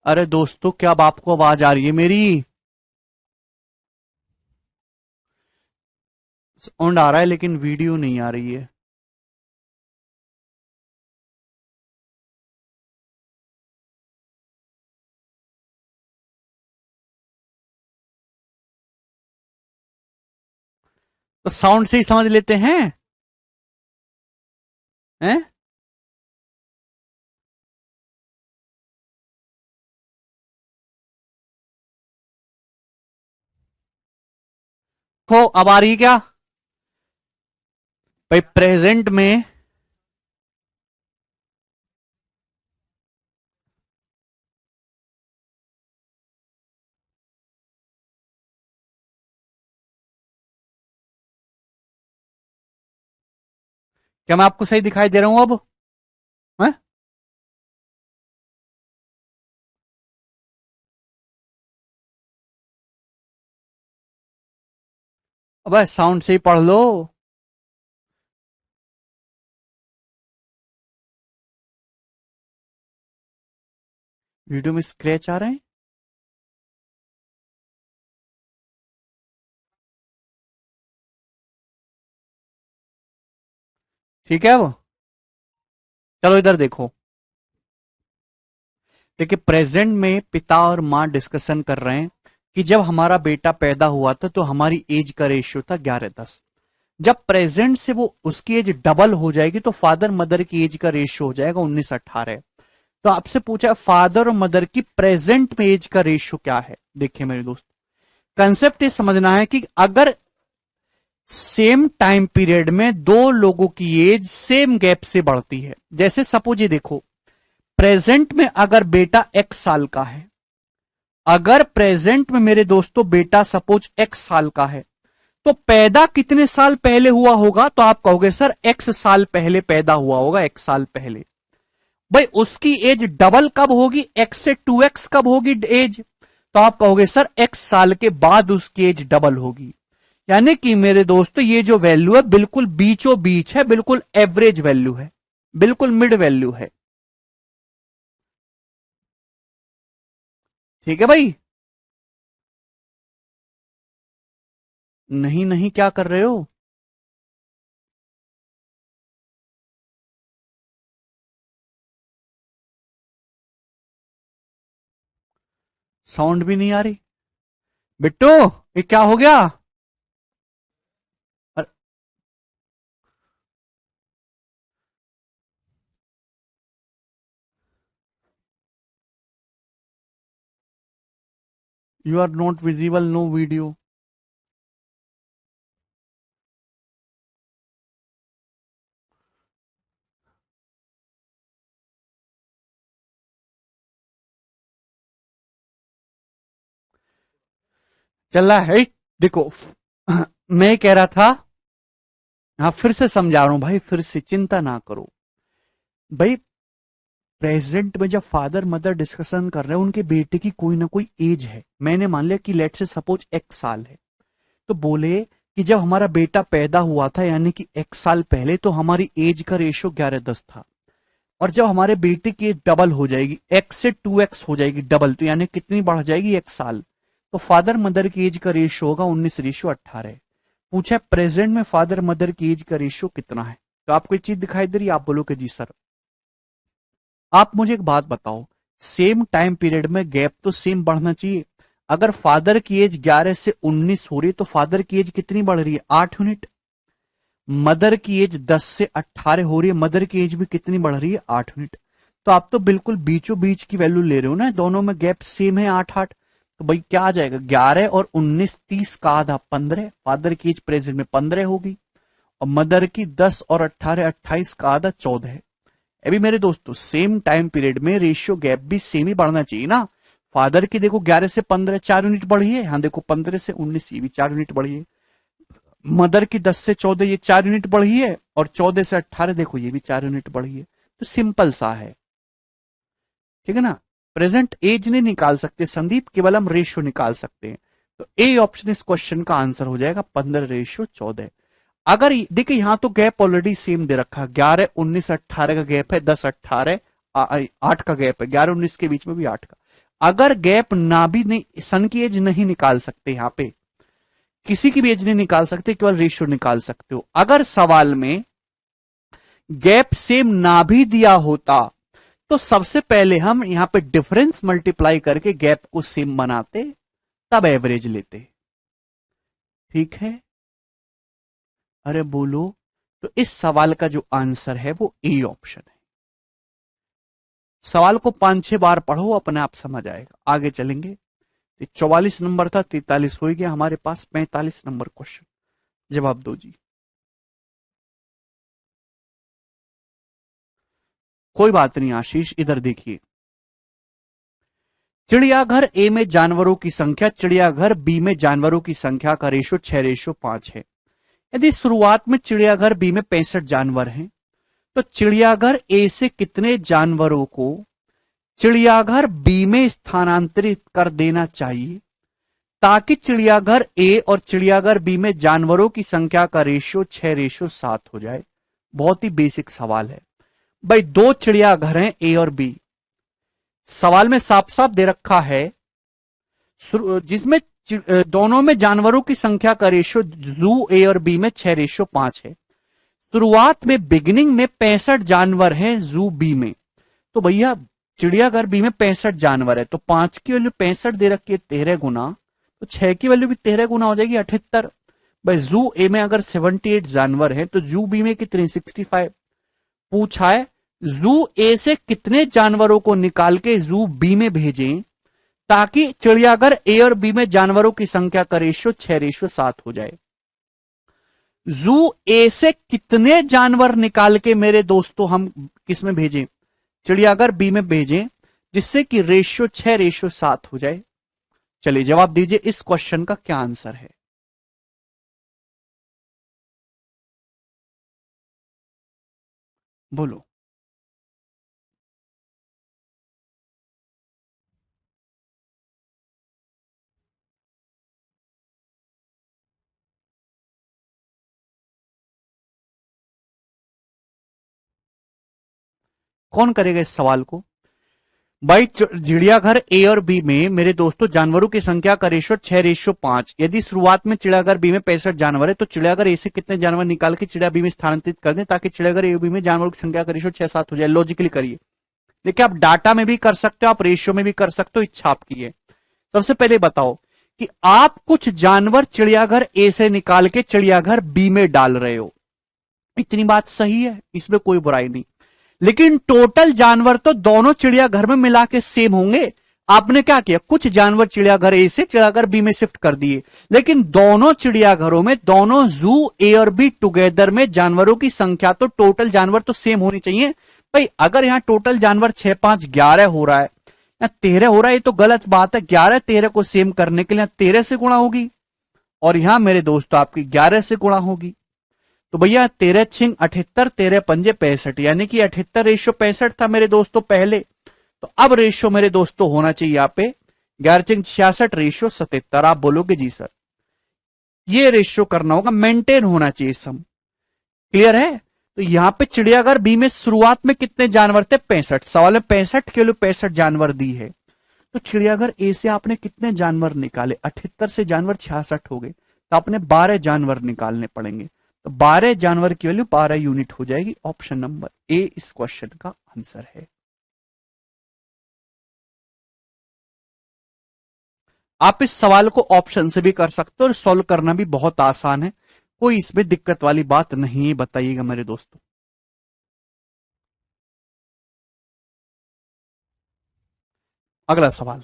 अरे दोस्तों, क्या अब आपको आवाज आ रही है मेरी? साउंड आ रहा है लेकिन वीडियो नहीं आ रही है। तो साउंड से ही समझ लेते हैं। हैं? हो, अब आ रही है क्या? भाई प्रेजेंट में क्या मैं आपको सही दिखाई दे रहा हूं अब? हैं? अब साउंड से ही पढ़ लो। वीडियो में स्क्रैच आ रहे हैं। ठीक है अब चलो इधर देखो। देखिए प्रेजेंट में पिता और मां डिस्कशन कर रहे हैं कि जब हमारा बेटा पैदा हुआ था तो हमारी एज का रेशियो था 11:10। जब प्रेजेंट से वो उसकी एज डबल हो जाएगी तो फादर मदर की एज का रेशियो हो जाएगा 19:18। तो आपसे पूछा फादर और मदर की प्रेजेंट में एज का रेशियो क्या है। देखिए मेरे दोस्त, कंसेप्ट ये समझना है कि अगर सेम टाइम पीरियड में दो लोगों की एज सेम गैप से बढ़ती है, जैसे सपोज ये देखो, प्रेजेंट में अगर बेटा एक्स साल का है, अगर प्रेजेंट में मेरे दोस्तों बेटा सपोज एक्स साल का है, तो पैदा कितने साल पहले हुआ होगा? तो आप कहोगे सर एक्स साल पहले पैदा हुआ होगा, एक्स साल पहले। भाई उसकी एज डबल कब होगी? एक्स से 2x कब होगी एज? तो आप कहोगे सर एक्स साल के बाद उसकी एज डबल होगी। यानी कि मेरे दोस्तों ये जो वैल्यू है बिल्कुल बीचों बीच है, बिल्कुल एवरेज वैल्यू है, बिल्कुल मिड वैल्यू है। ठीक है भाई? नहीं नहीं, क्या कर रहे हो? साउंड भी नहीं आ रही। बिट्टू, ये क्या हो गया? You are not visible, no video. चल रहा है। देखो मैं कह रहा था, हाँ फिर से समझा रहा हूं भाई, फिर से चिंता ना करो भाई। प्रेजेंट में जब फादर मदर डिस्कशन कर रहे हैं, उनके बेटे की कोई ना कोई एज है। मैंने मान लिया कि लेट से सपोज एक्स साल है, तो बोले कि जब हमारा बेटा पैदा हुआ था यानी कि एक्स साल पहले, तो हमारी एज का रेशियो 11:10 था। और जब हमारे बेटे की एज डबल हो जाएगी, एक्स से 2x हो जाएगी डबल, तो यानी कितनी बढ़ जाएगी? एक साल। तो फादर मदर की एज का रेशियो होगा 19:18। पूछा प्रेजेंट में फादर मदर की एज का रेशियो कितना है? तो आपको एक चीज दिखाई दे रही है? आप बोलो कि जी सर। आप मुझे एक बात बताओ, सेम टाइम पीरियड में गैप तो सेम बढ़ना चाहिए। अगर फादर की एज 11 से 19 हो रही है तो फादर की एज कितनी बढ़ रही है? 8 यूनिट। मदर की एज 10 से 18 हो रही है, मदर की एज भी कितनी बढ़ रही है, 8 यूनिट। तो आप तो बिल्कुल बीचों बीच की वैल्यू ले रहे हो ना, दोनों में गैप सेम है 8-8। तो भाई क्या आ जाएगा, 11 और 19, 30 का आधा 15, फादर की एज प्रेजेंट में 15 होगी, और मदर की 10 और 18, 28 का आधा 14 है। अभी मेरे दोस्तों सेम टाइम पीरियड में रेशियो गैप भी सेम ही बढ़ना चाहिए ना। फादर की देखो 11 से 15 4 यूनिट बढ़ी है, यहाँ देखो 15 से 19 ये भी 4 यूनिट बढ़ी है। मदर की 10 से 14 ये 4 यूनिट बढ़ी है, और 14 से 18 देखो ये भी 4 यूनिट बढ़ी है। तो सिंपल सा है, ठीक है ना। प्रेजेंट एज नहीं निकाल सकते संदीप, केवल हम रेशियो निकाल सकते हैं। तो ए ऑप्शन इस क्वेश्चन का आंसर हो जाएगा 15:14। अगर देखिए यहां तो गैप ऑलरेडी सेम दे रखा, 11 19 18 का गैप है, 10 18 8 का गैप है, 11 19 के बीच में भी 8 का। अगर गैप ना भी नहीं, सन की एज नहीं निकाल सकते, यहां पे किसी की भी एज नहीं निकाल सकते, केवल रेशियो निकाल सकते हो। अगर सवाल में गैप सेम ना भी दिया होता तो सबसे पहले हम यहां पे डिफरेंस मल्टीप्लाई करके गैप को सेम बनाते, तब एवरेज लेते, ठीक है। अरे बोलो, तो इस सवाल का जो आंसर है वो ए ऑप्शन है। सवाल को 5-6 बार पढ़ो, अपने आप समझ आएगा। आगे चलेंगे। 44 नंबर था, 43 हो गया हमारे पास, 45 नंबर क्वेश्चन, जवाब दो जी। कोई बात नहीं आशीष, इधर देखिए। चिड़ियाघर ए में जानवरों की संख्या, चिड़ियाघर बी में जानवरों की संख्या का रेशो 6:5 है। यदि शुरुआत में चिड़ियाघर बी में 65 जानवर हैं, तो चिड़ियाघर ए से कितने जानवरों को चिड़ियाघर बी में स्थानांतरित कर देना चाहिए ताकि चिड़ियाघर ए और चिड़ियाघर बी में जानवरों की संख्या का रेशियो 6:7 हो जाए। बहुत ही बेसिक सवाल है भाई। दो चिड़ियाघर हैं ए और बी, सवाल में साफ साफ दे रखा है जिसमें दोनों में जानवरों की संख्या का रेशियो जू ए और बी में 6:5 है। शुरुआत में बिगिनिंग में 65 जानवर हैं जू बी में, तो भैया चिड़ियाघर बी में 65 जानवर है, तो 5 की वैल्यू 65 दे रखी है 13 गुना, तो 6 की वैल्यू भी 13 गुना हो जाएगी 78। भाई जू ए में अगर 78 जानवर हैं तो जू बी में कितने 65। पूछा है जू ए से कितने जानवरों को निकाल के जू बी में भेजें ताकि चिड़ियाघर ए और बी में जानवरों की संख्या का रेशियो 6:7 हो जाए। जू ए से कितने जानवर निकाल के मेरे दोस्तों हम किस में भेजें, चिड़ियाघर बी में भेजें, जिससे कि रेशियो 6:7 हो जाए। चलिए जवाब दीजिए, इस क्वेश्चन का क्या आंसर है, बोलो। कौन करेगा इस सवाल को भाई। चिड़ियाघर ए और बी में मेरे दोस्तों जानवरों की संख्या का रेशो 6:5। यदि शुरुआत में चिड़ियाघर बी में 65 जानवर है तो चिड़ियाघर ए से कितने जानवर निकाल के चिड़िया बी में स्थानांतरित कर दें ताकि चिड़ियाघर ए बी में जानवरों की संख्या का रेशो 6-7 हो जाए। लॉजिकली करिए। देखिए आप डाटा में भी कर सकते हो, आप रेशियो में भी कर सकते हो, इच्छा आपकी है। सबसे पहले बताओ कि आप कुछ जानवर चिड़ियाघर ए से निकाल के चिड़ियाघर बी में डाल रहे हो, इतनी बात सही है, इसमें कोई बुराई नहीं। लेकिन टोटल जानवर तो दोनों चिड़ियाघर में मिला के सेम होंगे। आपने क्या किया, कुछ जानवर चिड़ियाघर ए से चिड़ियाघर बी में शिफ्ट कर दिए, लेकिन दोनों चिड़ियाघरों में, दोनों जू ए और बी टुगेदर में जानवरों की संख्या तो टोटल जानवर तो सेम होनी चाहिए। भाई अगर यहां टोटल जानवर 6 5 11 हो रहा है या 13 हो रहा है, ये तो गलत बात है। 11 13 को सेम करने के लिए 13 से गुणा होगी, और यहां मेरे दोस्तों आपकी 11 से गुणा होगी। तो भैया 13 छिंग 78, 13 पंजे 65, यानी कि 78:65 था मेरे दोस्तों पहले। तो अब रेशियो मेरे दोस्तों होना चाहिए यहाँ पे 11 छिंग 66:77। आप बोलोगे जी सर ये रेशियो करना होगा, मेंटेन होना चाहिए सम। क्लियर है। तो यहां पे चिड़ियाघर बी में शुरुआत में कितने जानवर थे 65, सवाल में 65 के लिए 65 जानवर दी है। तो चिड़ियाघर ए से आपने कितने जानवर निकाले, 78 से जानवर 66 हो गए, तो आपने 12 जानवर निकालने पड़ेंगे। तो 12 जानवर की वैल्यू 12 यूनिट हो जाएगी। ऑप्शन नंबर ए इस क्वेश्चन का आंसर है। आप इस सवाल को ऑप्शन से भी कर सकते हो और सॉल्व करना भी बहुत आसान है, कोई इसमें दिक्कत वाली बात नहीं है, बताइएगा मेरे दोस्तों। अगला सवाल,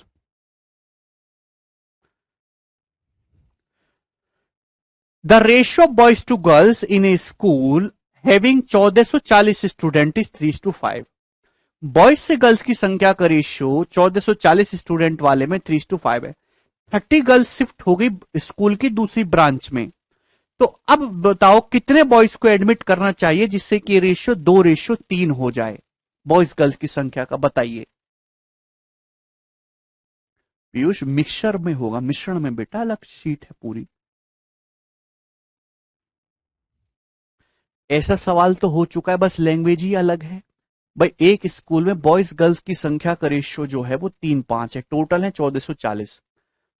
the ratio of boys to girls in a school having 1440 student is 3:5। Boys से गर्ल्स की संख्या का रेशियो 1440 स्टूडेंट वाले में 3:5 है। 30 गर्ल्स शिफ्ट हो गई स्कूल की दूसरी ब्रांच में। तो अब बताओ कितने बॉयज को एडमिट करना चाहिए जिससे कि रेशियो 2:3 हो जाए, बॉयज गर्ल्स की संख्या का, बताइए। पीयूष मिक्सचर में होगा, मिश्रण में बेटा, अलग शीट है पूरी। ऐसा सवाल तो हो चुका है, बस लैंग्वेज ही अलग है। भाई एक स्कूल में बॉयज गर्ल्स की संख्या का रेशियो जो है वो 3:5 है, टोटल है 1440।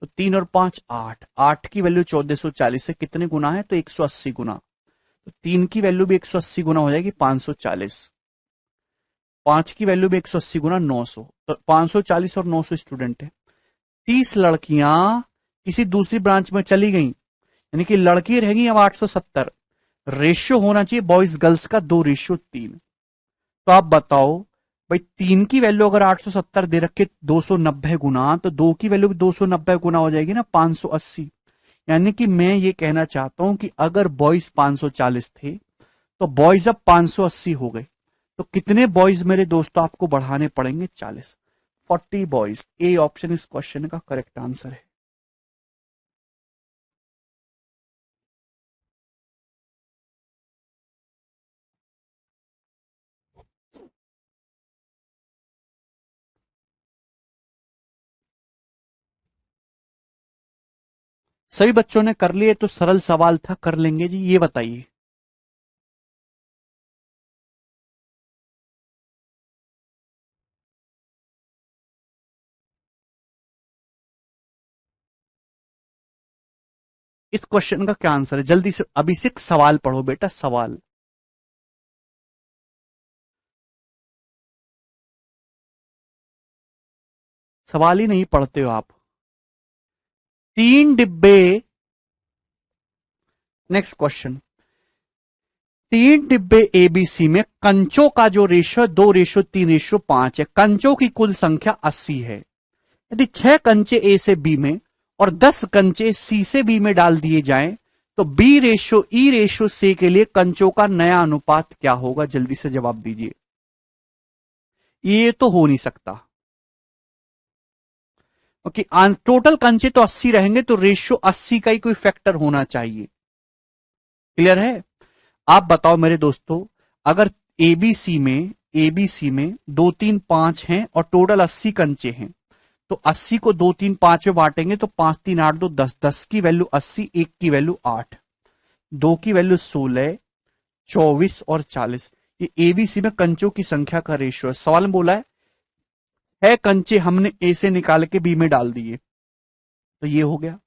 तो 3 और 5 8, 8 की वैल्यू 1440 से कितने गुना है, तो 180 गुना। तो 3 की वैल्यू भी 180 गुना हो जाएगी 540। 5 की वैल्यू भी 180 गुना 900। तो 540 और 900 स्टूडेंट है। 30 लड़कियां किसी दूसरी ब्रांच में चली गई, यानी कि लड़की रहेंगी अब 870। रेशियो होना चाहिए बॉयज गर्ल्स का 2:3। तो आप बताओ भाई, 3 की वैल्यू अगर 870 दे रखे 290 गुना, तो 2 की वैल्यू भी 290 गुना हो जाएगी ना 580। यानी कि मैं ये कहना चाहता हूं कि अगर बॉयज 540 थे तो बॉयज अब 580 हो गए। तो कितने बॉयज मेरे दोस्तों आपको बढ़ाने पड़ेंगे, 40। 40 बॉयज। ए ऑप्शन इस क्वेश्चन का करेक्ट आंसर है। सभी बच्चों ने कर लिए, तो सरल सवाल था, कर लेंगे जी। ये बताइए, इस क्वेश्चन का क्या आंसर है, जल्दी से अभिषेक सवाल पढ़ो बेटा, सवाल। सवाल ही नहीं पढ़ते हो आप। 3 डिब्बे, नेक्स्ट क्वेश्चन, 3 डिब्बे एबीसी में कंचों का जो रेशो 2:3:5 है। कंचों की कुल संख्या 80 है। यदि 6 कंचे ए से बी में और 10 कंचे सी से बी में डाल दिए जाएं, तो बी:ई:से के लिए कंचों का नया अनुपात क्या होगा, जल्दी से जवाब दीजिए। ये तो हो नहीं सकता, क्योंकि टोटल कंचे तो 80 रहेंगे, तो रेशियो 80 का ही कोई फैक्टर होना चाहिए। क्लियर है। आप बताओ मेरे दोस्तों, अगर एबीसी में 2 3 5 हैं और टोटल 80 कंचे हैं, तो 80 को 2 3 5 में बांटेंगे तो 5 3 8 2 10, 10 की वैल्यू 80, 1 की वैल्यू 8, 2 की वैल्यू 16, 24 और 40। ये एबीसी में कंचों की संख्या का रेशियो है। सवाल में बोला है कंचे हमने ए से निकाल के बी में डाल दिए, तो ये हो गया।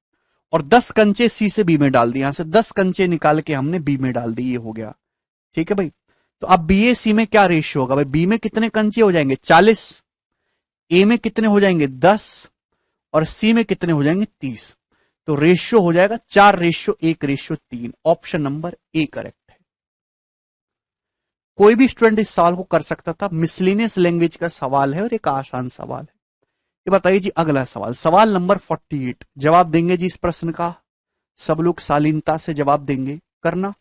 और 10 कंचे सी से बी में डाल दिए, यहां से 10 कंचे निकाल के हमने बी में डाल दिए, ये हो गया। ठीक है भाई। तो अब बी ए सी में क्या रेशियो होगा भाई, बी में कितने कंचे हो जाएंगे, 40। ए में कितने हो जाएंगे, 10। और सी में कितने हो जाएंगे, 30। तो रेशियो हो जाएगा 4:1:3। ऑप्शन नंबर ए करेक्ट है। कोई भी स्टूडेंट इस सवाल को कर सकता था, मिसलिनियस लैंग्वेज का सवाल है और एक आसान सवाल है। ये बताइए जी, अगला सवाल, सवाल नंबर 48, जवाब देंगे जी इस प्रश्न का, सब लोग शालीनता से जवाब देंगे, करना।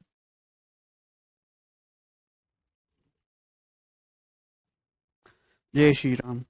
जय श्री राम।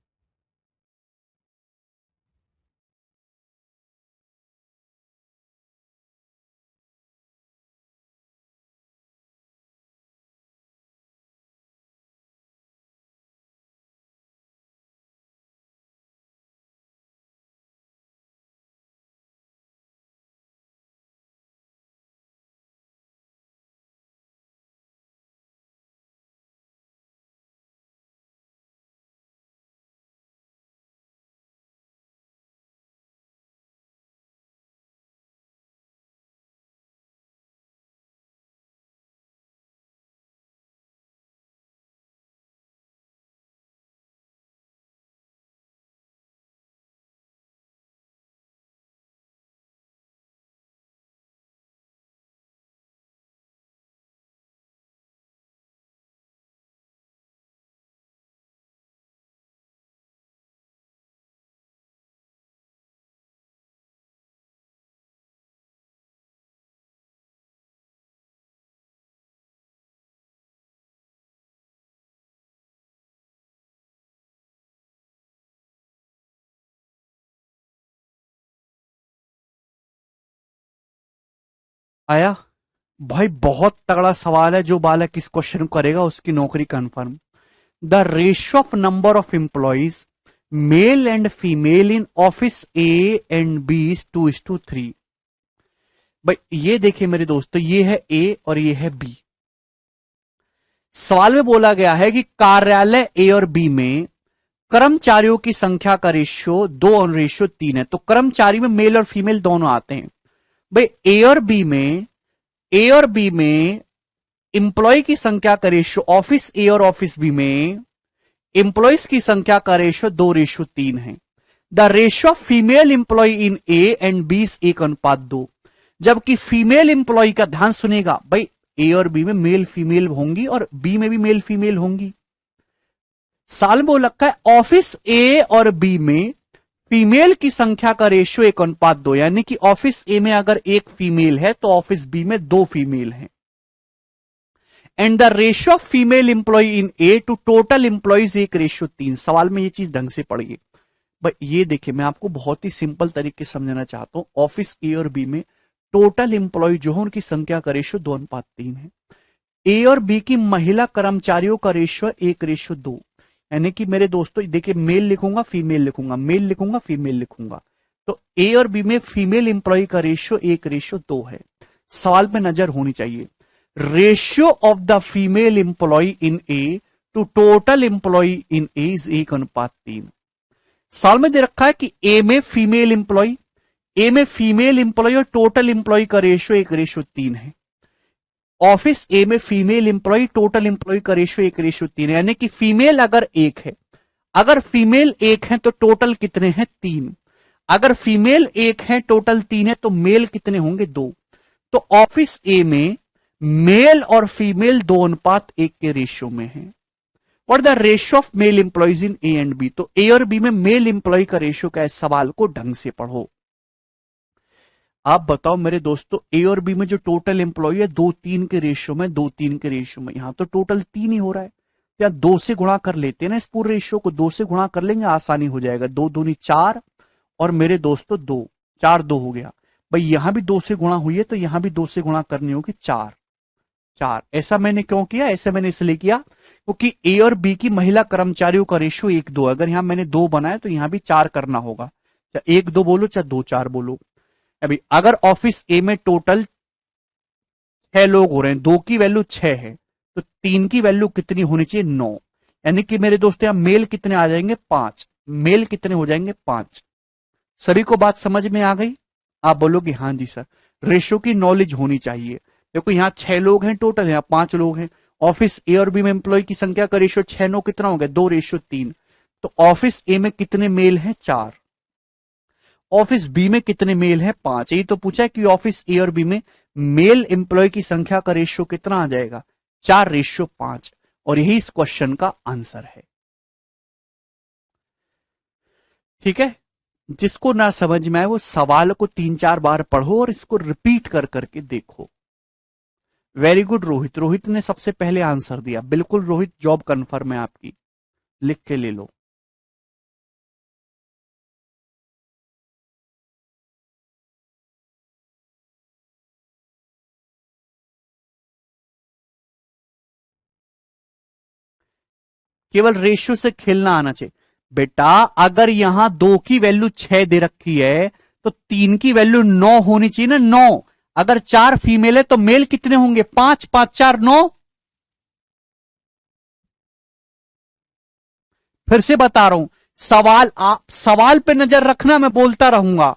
आया भाई, बहुत तगड़ा सवाल है। जो बालक इस क्वेश्चन को करेगा उसकी नौकरी confirm. The ratio of number of employees male and female in office A and B is 2:3। भाई ये देखिए मेरे दोस्तों, ये है ए और ये है बी। सवाल में बोला गया है कि कार्यालय ए और बी में कर्मचारियों की संख्या का रेशियो 2:3 है। तो कर्मचारी में मेल और फीमेल दोनों आते हैं। भाई ए और बी में इंप्लॉय की संख्या का रेशियो, ऑफिस ए और ऑफिस बी में इंप्लॉयज की संख्या का रेशियो 2:3 है। The ratio of female employee in A and B 1:2। जबकि फीमेल इंप्लॉय का ध्यान सुनेगा, भाई ए और बी में मेल फीमेल होंगी और बी में भी मेल फीमेल होंगी। साल में रखा है ऑफिस ए और बी में फीमेल की संख्या का रेशियो 1:2, यानी कि ऑफिस ए में अगर एक फीमेल है तो ऑफिस बी में 2 फीमेल हैं। And the ratio of female employee in A to total employees 1:3। सवाल में ये चीज ढंग से पढ़िए। भाई ये देखिए, मैं आपको बहुत ही सिंपल तरीके से समझाना चाहता हूं। ऑफिस ए और बी में टोटल इंप्लॉय जो है उनकी संख्या का रेशियो 2:3 है। ए और बी की महिला कर्मचारियों का रेशियो 1:2। यानी कि मेरे दोस्तों देखिए, मेल लिखूंगा फीमेल लिखूंगा, मेल लिखूंगा फीमेल लिखूंगा। तो ए और बी में फीमेल इंप्लॉय का रेशियो 1:2 है। सवाल पे नजर होनी चाहिए। Ratio of the female employee in A to total employee in A is 1:3। सवाल में दे रखा है कि ए में फीमेल इंप्लॉय और टोटल इंप्लॉय का रेशियो 1:3 है। ऑफिस ए में फीमेल इंप्लॉय टोटल इंप्लॉय का रेशियो 1:3 है। यानी कि फीमेल अगर एक है, अगर फीमेल एक है तो टोटल कितने हैं? 3। अगर फीमेल एक है टोटल 3 है तो मेल कितने होंगे? 2। तो ऑफिस ए में मेल और फीमेल 2:1 के रेशियो में है। और the ratio of male employees in A and B, तो ए और बी में मेल इंप्लॉय का रेशियो क्या है? सवाल को ढंग से पढ़ो। आप बताओ मेरे दोस्तों, ए और बी में जो टोटल एम्प्लॉय है 2:3 के रेशियो में, 2:3 के रेशियो में, यहां तो टोटल 3 ही हो रहा है। या 2 से गुणा कर लेते हैं ना, इस पूरे रेशियो को 2 से गुणा कर लेंगे, आसानी हो जाएगा। 2 दूनी 4 और मेरे दोस्तों 2, 4 2 हो गया। भाई यहां भी 2 से गुणा हुई है तो यहां भी 2 से गुणा करनी होगी, 4 4। ऐसा मैंने क्यों किया? ऐसा मैंने इसलिए किया क्योंकि ए और बी की महिला कर्मचारियों का रेशियो 1:2। अगर यहां मैंने 2 बनाया तो यहां भी 4 करना होगा। चाहे 1-2 बोलो चाहे 2-4 बोलो। अभी अगर ऑफिस ए में टोटल 6 लोग हो रहे हैं, 2 की वैल्यू 6 है तो 3 की वैल्यू कितनी होनी चाहिए? 9। यानी कि मेरे दोस्तों यहां मेल कितने आ जाएंगे? 5। मेल कितने हो जाएंगे? 5। सभी को बात समझ में आ गई? आप बोलोगे हाँ जी सर। रेशियो की नॉलेज होनी चाहिए। देखो यहां 6 लोग हैं टोटल, यहां 5 लोग हैं। ऑफिस ए और बी में एम्प्लॉय की संख्या का रेशियो 6-9 कितना हो गया? 2:3। तो ऑफिस ए में कितने मेल हैं? 4। ऑफिस बी में कितने मेल है? 5। यही तो पूछा है कि ऑफिस ए और बी में मेल एम्प्लॉय की संख्या का रेशियो कितना आ जाएगा? 4:5। और यही इस क्वेश्चन का आंसर है। ठीक है, जिसको ना समझ में आए वो सवाल को 3-4 बार पढ़ो और इसको रिपीट कर करके देखो। Very good Rohit. रोहित ने सबसे पहले आंसर दिया। बिल्कुल रोहित, जॉब कंफर्म है आपकी, लिख के ले लो। केवल रेशियो से खेलना आना चाहिए बेटा। अगर यहां 2 की वैल्यू 6 दे रखी है तो 3 की वैल्यू 9 होनी चाहिए ना, 9। अगर 4 फीमेल है तो मेल कितने होंगे? 5 5 4 9। फिर से बता रहा हूं, आप सवाल पे नजर रखना, मैं बोलता रहूंगा।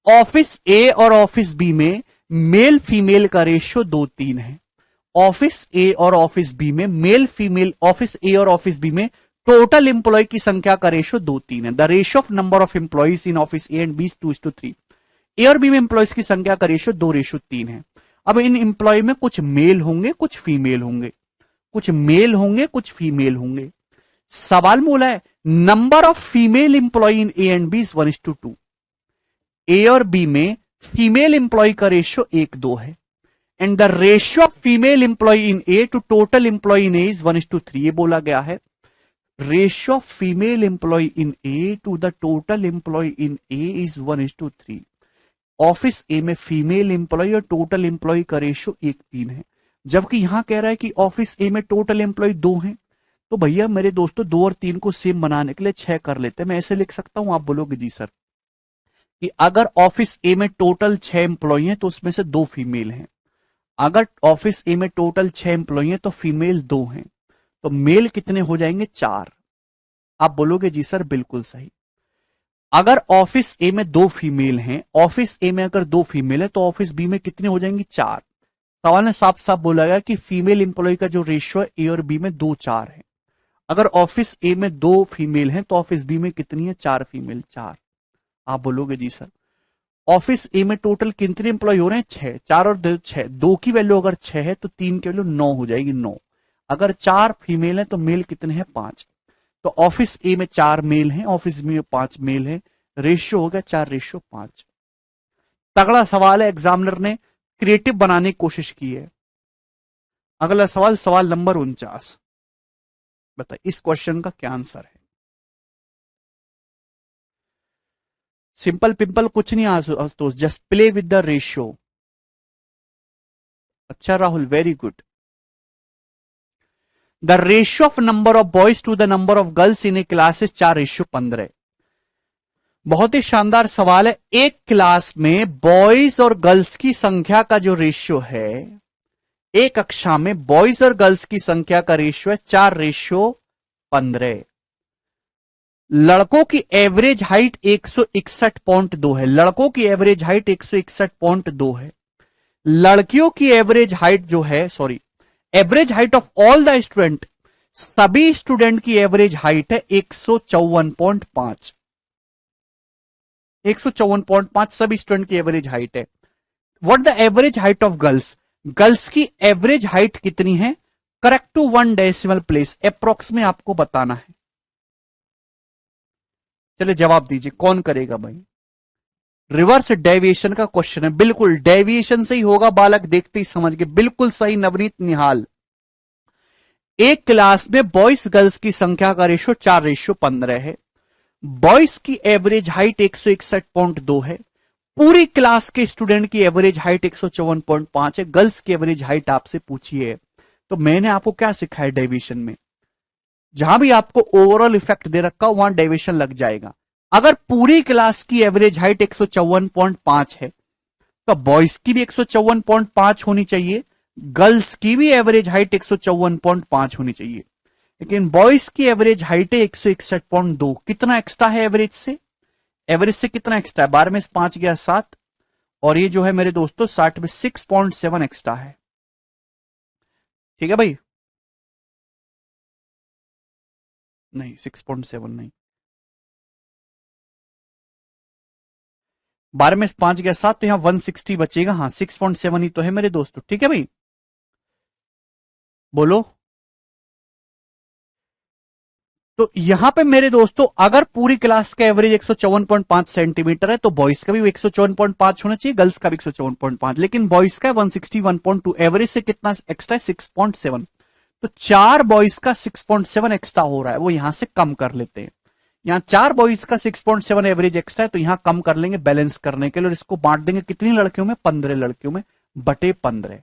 ऑफिस ए और ऑफिस बी में मेल फीमेल का रेशियो 2:3 है। ऑफिस ए और ऑफिस बी में मेल फीमेल, ऑफिस ए और ऑफिस बी में टोटल इंप्लॉय की संख्या का रेशियो 2:3 है। The ratio of number of employees in office A and B 2:3। A और बी में इंप्लॉइज की संख्या का रेशियो 2:3 है। अब इन इंप्लॉय में कुछ मेल होंगे कुछ फीमेल होंगे, कुछ मेल होंगे कुछ फीमेल होंगे। सवाल में बोला है number of female employee in A and B is 1:2। A और बी में फीमेल इंप्लॉय का रेशियो 1:2 है। And the ratio of female employee in A to total employee in A is 1:3। ये बोला गया है ratio of female employee in A to the total employee in A is 1:3। Office A में female employee और total employee का ratio 1:3 है, जबकि यहां कह रहा है कि ऑफिस ए में टोटल एम्प्लॉय 2 हैं। तो भैया मेरे दोस्तों 2 और 3 को सेम बनाने के लिए 6 कर लेते हैं। मैं ऐसे लिख सकता हूं, आप बोलोगे जी सर कि अगर ऑफिस ए में टोटल 6 एम्प्लॉय हैं तो उसमें से 2 फीमेल हैं। अगर ऑफिस ए में टोटल 6 एम्प्लॉय हैं तो फीमेल 2 हैं, तो मेल कितने हो जाएंगे? 4। आप बोलोगे जी सर बिल्कुल सही। अगर ऑफिस ए में 2 फीमेल हैं, ऑफिस ए में अगर 2 फीमेल है तो ऑफिस बी में कितने हो जाएंगी? 4। सवाल ने साफ साफ बोला गया कि फीमेल इंप्लॉय का जो रेशियो है ए और बी में 2:4 है। अगर ऑफिस ए में 2 फीमेल हैं तो ऑफिस बी में कितनी है? 4 फीमेल, 4। आप बोलोगे जी सर ऑफिस ए में टोटल कितने इंप्लॉय हो रहे हैं? 6। 4 और 2 6, 2 की वैल्यू अगर 6 है तो 3 की वैल्यू 9 हो जाएगी, 9। अगर 4 फीमेल है तो मेल कितने हैं? 5। तो ऑफिस ए में 4 मेल हैं, ऑफिस बी में 5 मेल हैं, रेशियो हो गया 4:5। तगड़ा सवाल है, एग्जामिनर ने क्रिएटिव बनाने की कोशिश की है। अगला सवाल, सवाल नंबर 49। बताइए इस क्वेश्चन का क्या आंसर है? सिंपल पिंपल कुछ नहीं Ashutosh, just play with the ratio. अच्छा Rahul, very good. The ratio of number of boys to the number of girls in a class is 4:15। बहुत ही शानदार सवाल है। एक क्लास में बॉयज और गर्ल्स की संख्या का जो रेशियो है, एक कक्षा में बॉयज और गर्ल्स की संख्या का रेशियो है 4:15। लड़कों की एवरेज हाइट 161.2 है, लड़कों की एवरेज हाइट 161.2 है। लड़कियों की एवरेज हाइट जो है, sorry, average height of all the student, सभी स्टूडेंट की एवरेज हाइट है 154.5। 154.5 सभी स्टूडेंट की एवरेज हाइट है। What the average height of girls, girls की एवरेज हाइट कितनी है? Correct to 1 decimal place, approx में आपको बताना है। चलिए जवाब दीजिए, कौन करेगा भाई? रिवर्स डेविएशन का क्वेश्चन है, बिल्कुल डेविएशन से ही होगा, बालक देखते ही समझ गए, बिल्कुल सही नवनीत निहाल। एक क्लास में बॉयज गर्ल्स की संख्या का रेशियो 4:15 है। बॉयज की एवरेज हाइट 161.2 है। पूरी क्लास के स्टूडेंट की एवरेज हाइट 154.5 है। गर्ल्स की एवरेज हाइट आपसे पूछी है। तो मैंने आपको क्या सिखाया डेविएशन में? जहां भी आपको ओवरऑल इफेक्ट दे रखा हो वहां डेविएशन लग जाएगा। अगर पूरी क्लास की एवरेज हाइट 154.5 है तो बॉयज की भी 154.5 होनी चाहिए, गर्ल्स की भी एवरेज हाइट 154.5 होनी चाहिए। लेकिन बॉयज की एवरेज हाइट है 161.2। कितना एक्स्ट्रा है एवरेज से? एवरेज से कितना एक्स्ट्रा है? 12 में से 5 गया 7, और ये जो है मेरे दोस्तों 60 में 6.7 एक्स्ट्रा है। ठीक है भाई? नहीं 6.7 नहीं, 12 में से 5 गया 7, तो यहां 160 बचेगा। हाँ 6.7 ही तो है मेरे दोस्तों। ठीक है भाई, बोलो। तो यहां पे मेरे दोस्तों अगर पूरी क्लास का एवरेज 154.5 सेंटीमीटर है तो बॉयज का भी 154.5 होना चाहिए, गर्ल्स का भी 154.5, लेकिन बॉयज का 161.2, एवरेज से कितना एक्स्ट्रा है? 6.7। तो 4 बॉयज का 6.7 एक्स्ट्रा हो रहा है, वो यहां से कम कर लेते हैं। यहां 4 बॉयज का 6.7 एवरेज एक्स्ट्रा है, तो यहां कम कर लेंगे बैलेंस करने के लिए, और इसको बांट देंगे कितनी लड़कियों में? 15 लड़कियों में, बटे 15।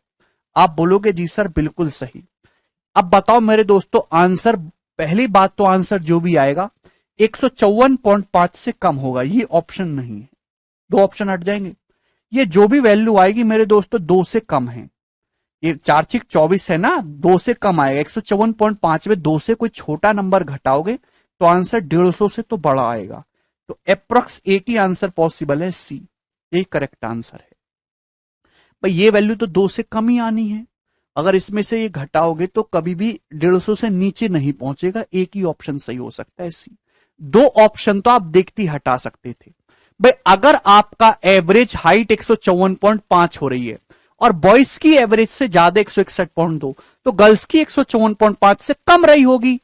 आप बोलोगे जी सर बिल्कुल सही। अब बताओ मेरे दोस्तों आंसर, पहली बात तो आंसर जो भी आएगा 154.5 से कम होगा, ये ऑप्शन नहीं है। 2 ऑप्शन हट जाएंगे। ये जो भी वैल्यू आएगी मेरे दोस्तों 2 से कम है। ये 4×6 = 24 है ना, 2 से कम आएगा। 154.5 में 2 से कोई छोटा नंबर घटाओगे तो आंसर 150 से तो बड़ा आएगा। तो अप्रोक्स एक ही आंसर पॉसिबल है, सी, एक करेक्ट आंसर है भाई। ये वैल्यू तो 2 से कम ही आनी है। अगर इसमें से ये घटाओगे तो कभी भी 150 से नीचे नहीं पहुंचेगा, एक ही ऑप्शन सही हो सकता है, सी। 2 ऑप्शन तो आप देखती हटा सकते थे भाई। अगर आपका एवरेज हाइट 154.5 हो रही है और बॉयज की एवरेज से ज्यादा 161.2, तो गर्ल्स की 154.5 से कम रही होगी।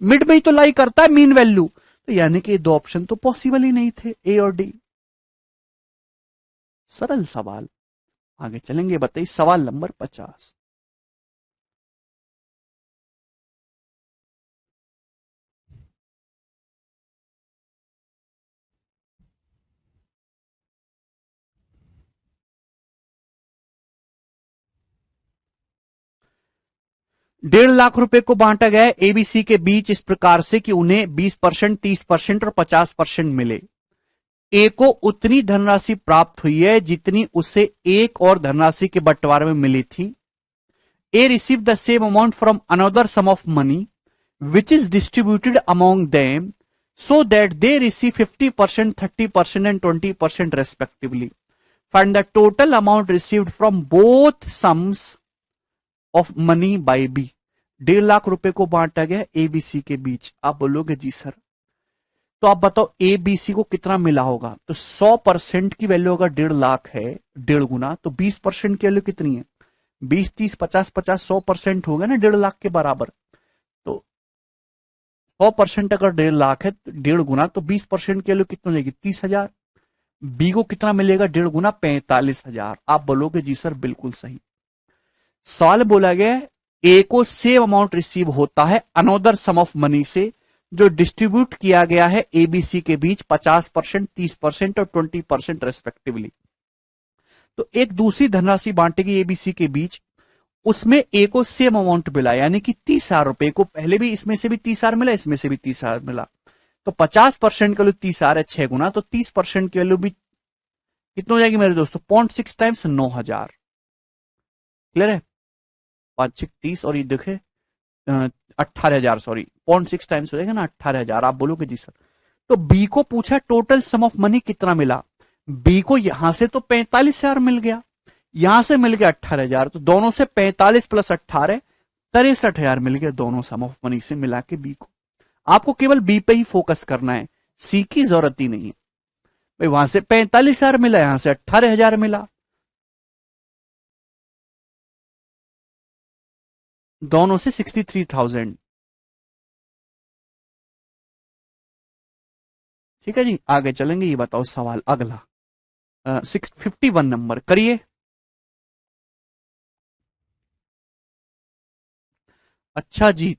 मिड में ही तो लाई करता है मीन वैल्यू। तो यानी कि 2 ऑप्शन तो पॉसिबल ही नहीं थे, ए और डी। सरल सवाल। आगे चलेंगे, बताइए सवाल नंबर 50। 1.5 लाख रुपए को बांटा गया एबीसी के बीच इस प्रकार से कि उन्हें 20%, 30% और 50% मिले। ए को उतनी धनराशि प्राप्त हुई है जितनी उसे एक और धनराशि के बंटवारे में मिली थी। A receive the same amount from another sum of money which is distributed among them so that they receive 50%, 30% and 20% respectively. Find the total amount received from both sums of money by B. 1.5 lakh रुपए को बांटा गया ABC के बीच। आप बोलोगे जी sir, तो आप बताओ एबीसी को कितना मिला होगा? तो 100% की वैल्यू अगर 1.5 लाख है, 1.5 गुना, तो 20% की वैल्यू कितनी है? 20, 30, 50, 50, 100% हो गया ना 1.5 लाख के बराबर। तो 100% अगर 1.5 लाख है, 1.5 गुना, तो 20% की वैल्यू कितनी हो जाएगी? 30,000। बी को कितना मिलेगा? 1.5 गुना 45,000। आप बोलोगे जी सर बिल्कुल सही। सवाल बोला गया ए को सेम अमाउंट रिसीव होता है अनदर सम ऑफ मनी से जो डिस्ट्रीब्यूट किया गया है एबीसी के बीच 50%, 30% और 20% रेस्पेक्टिवली। तो एक दूसरी धनराशि बांटेगी एबीसी के बीच, उसमें ए को सेम अमाउंट मिला, यानी कि 30,000 रुपए को पहले भी इसमें से भी 30,000 मिला, इसमें से भी 30,000 मिला। तो 50% की वैल्यू 30,000 है, 6 गुना, तो 30% की वैल्यू भी कितना हो जाएगी मेरे दोस्तों? 0.6 टाइम्स 9,000। क्लियर है? 5, 6, 30 और ये देखे 18,000, सॉरी 0.6 टाइम्स हो जाएगा ना 18,000। आप बोलोगे जी सर। तो बी को पूछा टोटल सम ऑफ मनी कितना मिला। बी को यहां से तो 45,000 मिल गया, यहां से मिल गया 18,000, तो दोनों से 45 प्लस 18 63,000 मिल गया दोनों सम ऑफ मनी से मिला के बी को। आपको केवल बी पे ही फोकस करना है, सी की जरूरत ही नहीं है भाई। वहां से 45,000 मिला, यहां से 18,000 मिला, दोनों से 63,000। ठीक है जी, आगे चलेंगे। ये बताओ सवाल अगला 651 नंबर करिए। अच्छा जीत,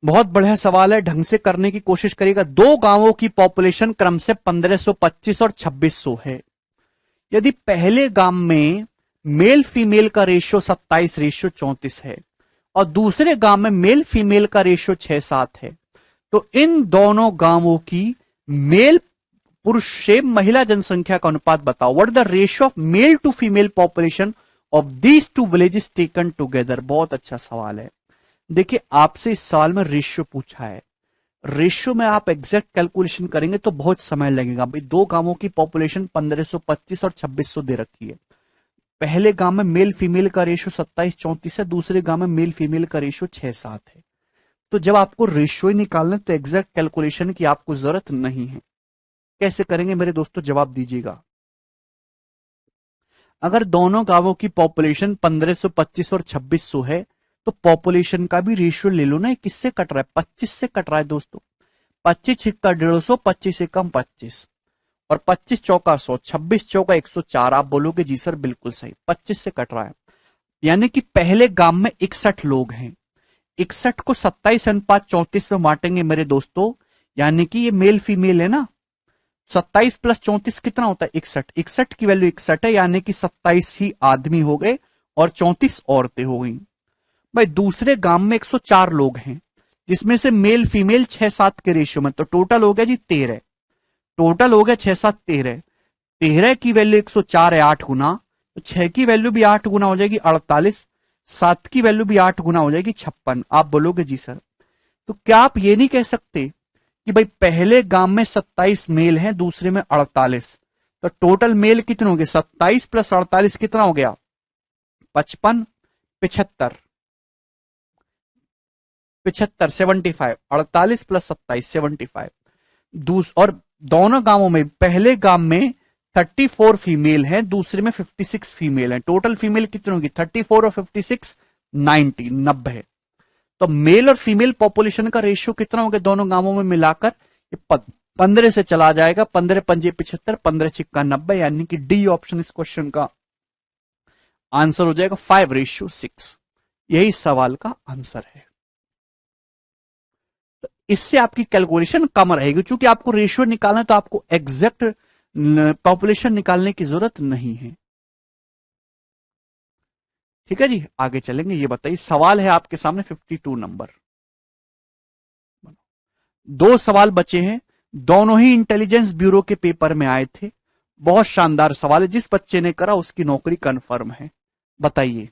बहुत बढ़िया सवाल है, ढंग से करने की कोशिश करिएगा। दो गांवों की पॉपुलेशन क्रम से 1525 और 2600 है। यदि पहले गांव में मेल फीमेल का रेशियो 27:34 है और दूसरे गांव में मेल फीमेल का रेशियो 6:7 है, तो इन दोनों गांवों की मेल पुरुष से महिला जनसंख्या का अनुपात बताओ। What the ratio of male to female population of these two villages taken together. बहुत अच्छा सवाल है। देखिए आपसे इस सवाल में रेशियो पूछा है, रेशियो में आप एग्जैक्ट कैलकुलेशन करेंगे तो बहुत समय लगेगा भाई। दो गांवों की पॉपुलेशन 1525 और 2600 दे रखी है। पहले गांव में मेल फीमेल का रेशियो 27:34 है, दूसरे गांव में मेल फीमेल का रेशियो 6:7 है। तो जब आपको रेशियो ही निकालना तो एग्जैक्ट कैलकुलेशन की आपको जरूरत नहीं है। कैसे करेंगे मेरे दोस्तों, जवाब दीजिएगा। अगर दोनों गांवों की पॉपुलेशन 1525 और 2600 है तो पॉपुलेशन का भी रेशियो ले लो ना। किससे कट रहा है? 25 से कट रहा है दोस्तों। 25 छिक्का 150, 25 से कम 25 और 25 चौका 100, 26 चौका 104। आप बोलोगे जी सर बिल्कुल सही, 25 से कट रहा है। यानी कि पहले गांव में 61 लोग हैं, 61 को 27:34 में बांटेंगे मेरे दोस्तों, यानी कि ये मेल फीमेल है ना। 27 प्लस 34 कितना होता है? 61। 61 की वैल्यू 61 है, यानी कि 27 ही आदमी हो गए और 34 औरतें हो गई। भाई दूसरे गांव में 104 लोग हैं जिसमें से मेल फीमेल 6-7 के रेशियो में, तो टोटल हो गया जी 13। टोटल हो गया 6-7 13। 13 की वैल्यू 104 है 8 गुना, तो 6 की वैल्यू भी 8 गुना हो जाएगी 48, 7 की वैल्यू भी 8 गुना हो जाएगी 56। आप बोलोगे जी सर, तो क्या आप ये नहीं कह सकते कि भाई पहले गांव में 27 मेल हैं, दूसरे में 48, तो टोटल मेल कितने हो गए? 27 प्लस 48 कितना हो गया? 55, 75, 75 48 प्लस 27 75। और दोनों गांवों में पहले गांव में 34 फीमेल हैं, दूसरे में 56 फीमेल हैं। टोटल फीमेल कितनी होगी? 34 और 56 90 है। तो मेल और फीमेल पॉपुलेशन का रेशियो कितना हो गया दोनों गांवों में मिलाकर? 15 से चला जाएगा, 15 पंजे 75, 15 छिक्का 90, यानी कि डी ऑप्शन इस क्वेश्चन का आंसर हो जाएगा 5:6। यही सवाल का आंसर है। तो इससे आपकी कैलकुलेशन कम रहेगी, क्योंकि आपको रेशियो निकालना है तो आपको एग्जैक्ट पॉपुलेशन निकालने की जरूरत नहीं है। ठीक है जी, आगे चलेंगे। ये बताइए, सवाल है आपके सामने 52 नंबर। दो सवाल बचे हैं, दोनों ही इंटेलिजेंस ब्यूरो के पेपर में आए थे। बहुत शानदार सवाल है, जिस बच्चे ने करा उसकी नौकरी कंफर्म है। बताइए।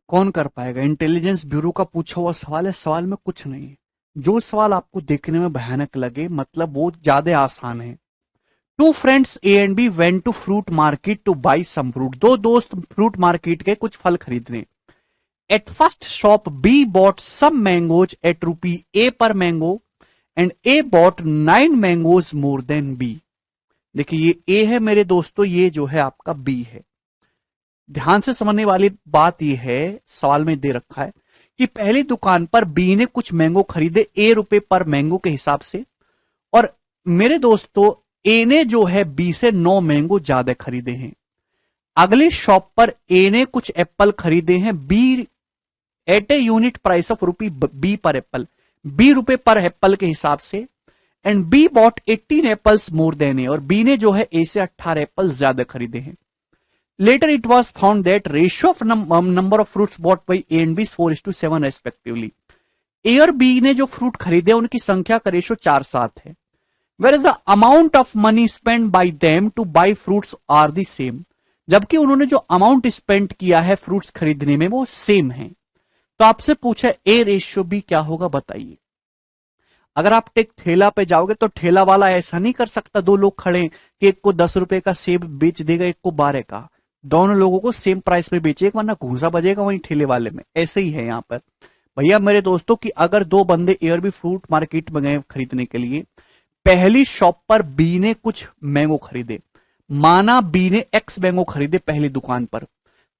कौन कर पाएगा? इंटेलिजेंस ब्यूरो का पूछा हुआ सवाल है, सवाल में कुछ नहीं है। जो सवाल आपको देखने में भयानक लगे, मतलब वो ज्यादा आसान है। Two friends A and B went to fruit market to buy some fruit. दो दोस्त फ्रूट मार्केट के कुछ फल खरीदने। At first shop B bought some mangoes at rupee A per mango and A bought 9 mangoes more than B. देखिए, ये ए है मेरे दोस्तों, ये जो है आपका बी है। ध्यान से समझने वाली बात यह है, सवाल में दे रखा है कि पहली दुकान पर बी ने कुछ मैंगो खरीदे ए रुपए पर मैंगो के हिसाब से, और मेरे दोस्तों ए ने जो है बी से 9 मैंगो ज्यादा खरीदे हैं। अगली शॉप पर ए ने कुछ एप्पल खरीदे हैं B at A unit price of rupee B per apple, B रुपए पर एप्पल के हिसाब से, and B bought 18 apples more than A, और बी ने जो है ए से 18 एप्पल ज्यादा खरीदे हैं। Later it was found that ratio of number of fruits bought by A and B is 4:7 respectively. A और B ने जो फ्रूट खरीदे उनकी संख्या का रेशो 4:7 है। Whereas the amount of money spent by them to buy fruits are the same. जबकि उन्होंने जो अमाउंट स्पेंड किया है फ्रूट्स खरीदने में वो सेम है। तो आपसे पूछा A रेशियो B क्या होगा, बताइए। अगर आप एक ठेला पे जाओगे तो ठेला वाला ऐसा नहीं कर सकता, दो लोग खड़े कि एक को 10 रुपए का सेब बेच देगा, एक को 12 का। दोनों लोगों को सेम प्राइस में बेचेगा, वरना घूसा बजेगा वहीं ठेले वाले में। ऐसे ही है यहां पर भैया मेरे दोस्तों कि अगर दो बंदे एयर भी फ्रूट मार्केट में गए खरीदने के लिए, पहली शॉप पर बी ने कुछ मैंगो खरीदे, माना बी ने एक्स मैंगो खरीदे पहली दुकान पर,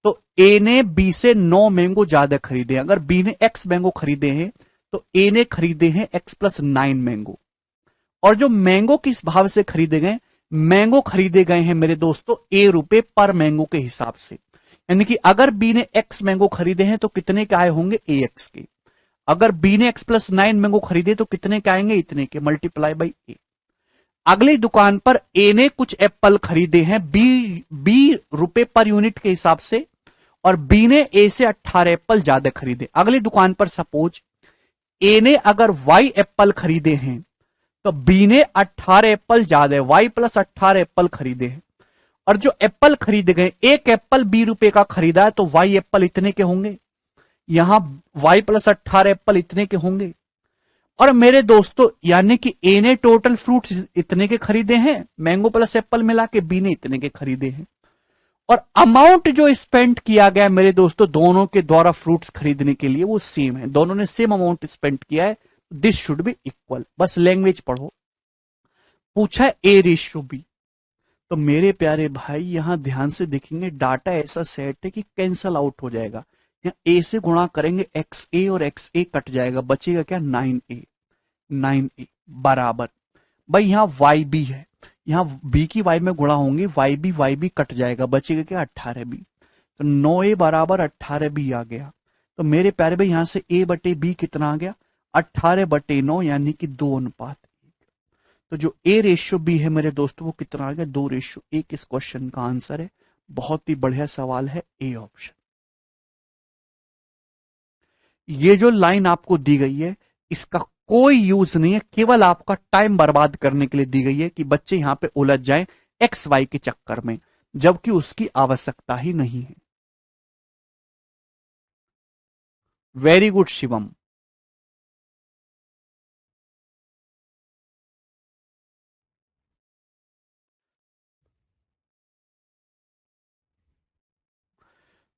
तो ए ने बी से 9 मैंगो ज्यादा खरीदे। अगर बी ने एक्स मैंगो खरीदे हैं तो ए ने खरीदे हैं एक्स प्लस 9 मैंगो। और जो मैंगो किस भाव से खरीदे गए, मैंगो खरीदे गए हैं मेरे दोस्तों ए रुपए पर मैंगो के हिसाब से। यानी कि अगर बी ने एक्स मैंगो खरीदे हैं तो कितने के आए होंगे, ए एक्स के। अगर बी ने एक्स प्लस 9 मैंगो खरीदे तो कितने के आएंगे, इतने के, मल्टीप्लाई बाई ए। अगली दुकान पर ए ने कुछ एप्पल खरीदे हैं बी रुपए पर यूनिट के हिसाब से, और बी ने ए से 18 एप्पल ज्यादा खरीदे। अगली दुकान पर सपोज ए ने अगर वाई एप्पल खरीदे हैं तो बी ने 18 एप्पल ज्यादा है, वाई प्लस 18 एप्पल खरीदे हैं, और जो एप्पल खरीदे गए, एक एप्पल 20 रुपए का खरीदा है तो वाई एप्पल इतने के होंगे, यहां वाई प्लस 18 एप्पल इतने के होंगे। और मेरे दोस्तों यानी कि ए ने टोटल फ्रूट इतने के खरीदे हैं, मैंगो प्लस एप्पल मिला के बी ने इतने के खरीदे हैं, और अमाउंट जो स्पेंड किया गया मेरे दोस्तों दोनों के द्वारा फ्रूट्स खरीदने के लिए वो सेम है, दोनों ने सेम अमाउंट स्पेंड किया है, दिस शुड बी इक्वल। बस लैंग्वेज पढ़ो। पूछा है ए रेशियो बी, तो मेरे प्यारे भाई यहां ध्यान से देखेंगे, डाटा ऐसा सेट है कि कैंसल आउट हो जाएगा। यहां ए से गुणा करेंगे एक्स ए और एक्स ए कट जाएगा, बचेगा क्या 9a, 9a बराबर, भाई यहां वाई बी है, यहां बी की वाई में गुणा होंगी, वाई बी कट जाएगा, बचेगा क्या 18b, तो 9a बराबर 18b आ गया। तो मेरे प्यारे भाई यहां से a बटे बी कितना आ गया 18/9 यानी कि 2:1। तो जो ए रेशियो बी है मेरे दोस्तों वो कितना आ गया 2:1। इस क्वेश्चन का आंसर है। बहुत ही बढ़िया सवाल है ए ऑप्शन। ये जो लाइन आपको दी गई है इसका कोई यूज नहीं है, केवल आपका टाइम बर्बाद करने के लिए दी गई है कि बच्चे यहां पे उलझ जाएं एक्स वाई के चक्कर में, जबकि उसकी आवश्यकता ही नहीं है। Very good Shivam.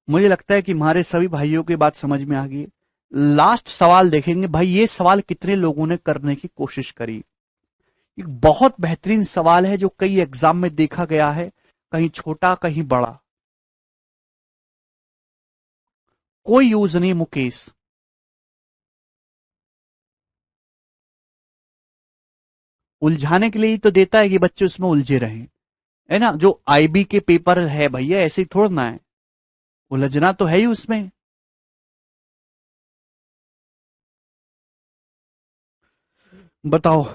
मुझे लगता है कि हमारे सभी भाइयों की बात समझ में आ गई। लास्ट सवाल देखेंगे भाई, ये सवाल कितने लोगों ने करने की कोशिश करी। एक बहुत बेहतरीन सवाल है जो कई एग्जाम में देखा गया है, कहीं छोटा कहीं बड़ा। कोई यूज नहीं मुकेश। उलझाने के लिए ही तो देता है कि बच्चे उसमें उलझे रहें, है ना। जो आईबी के पेपर है भैया ऐसे ही थोड़ा ना है, उलझना तो है ही उसमें। बताओ।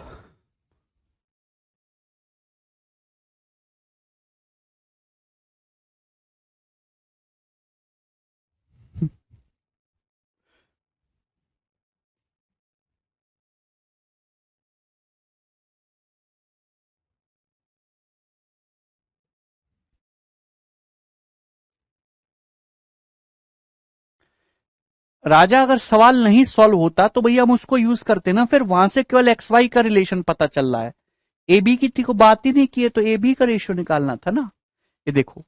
राजा अगर सवाल नहीं सॉल्व होता तो भैया हम उसको यूज करते ना, फिर वहां से केवल एक्स वाई का रिलेशन पता चल रहा है, ए बी की को बात ही नहीं की है, तो ए बी का रेशियो निकालना था ना। ये देखो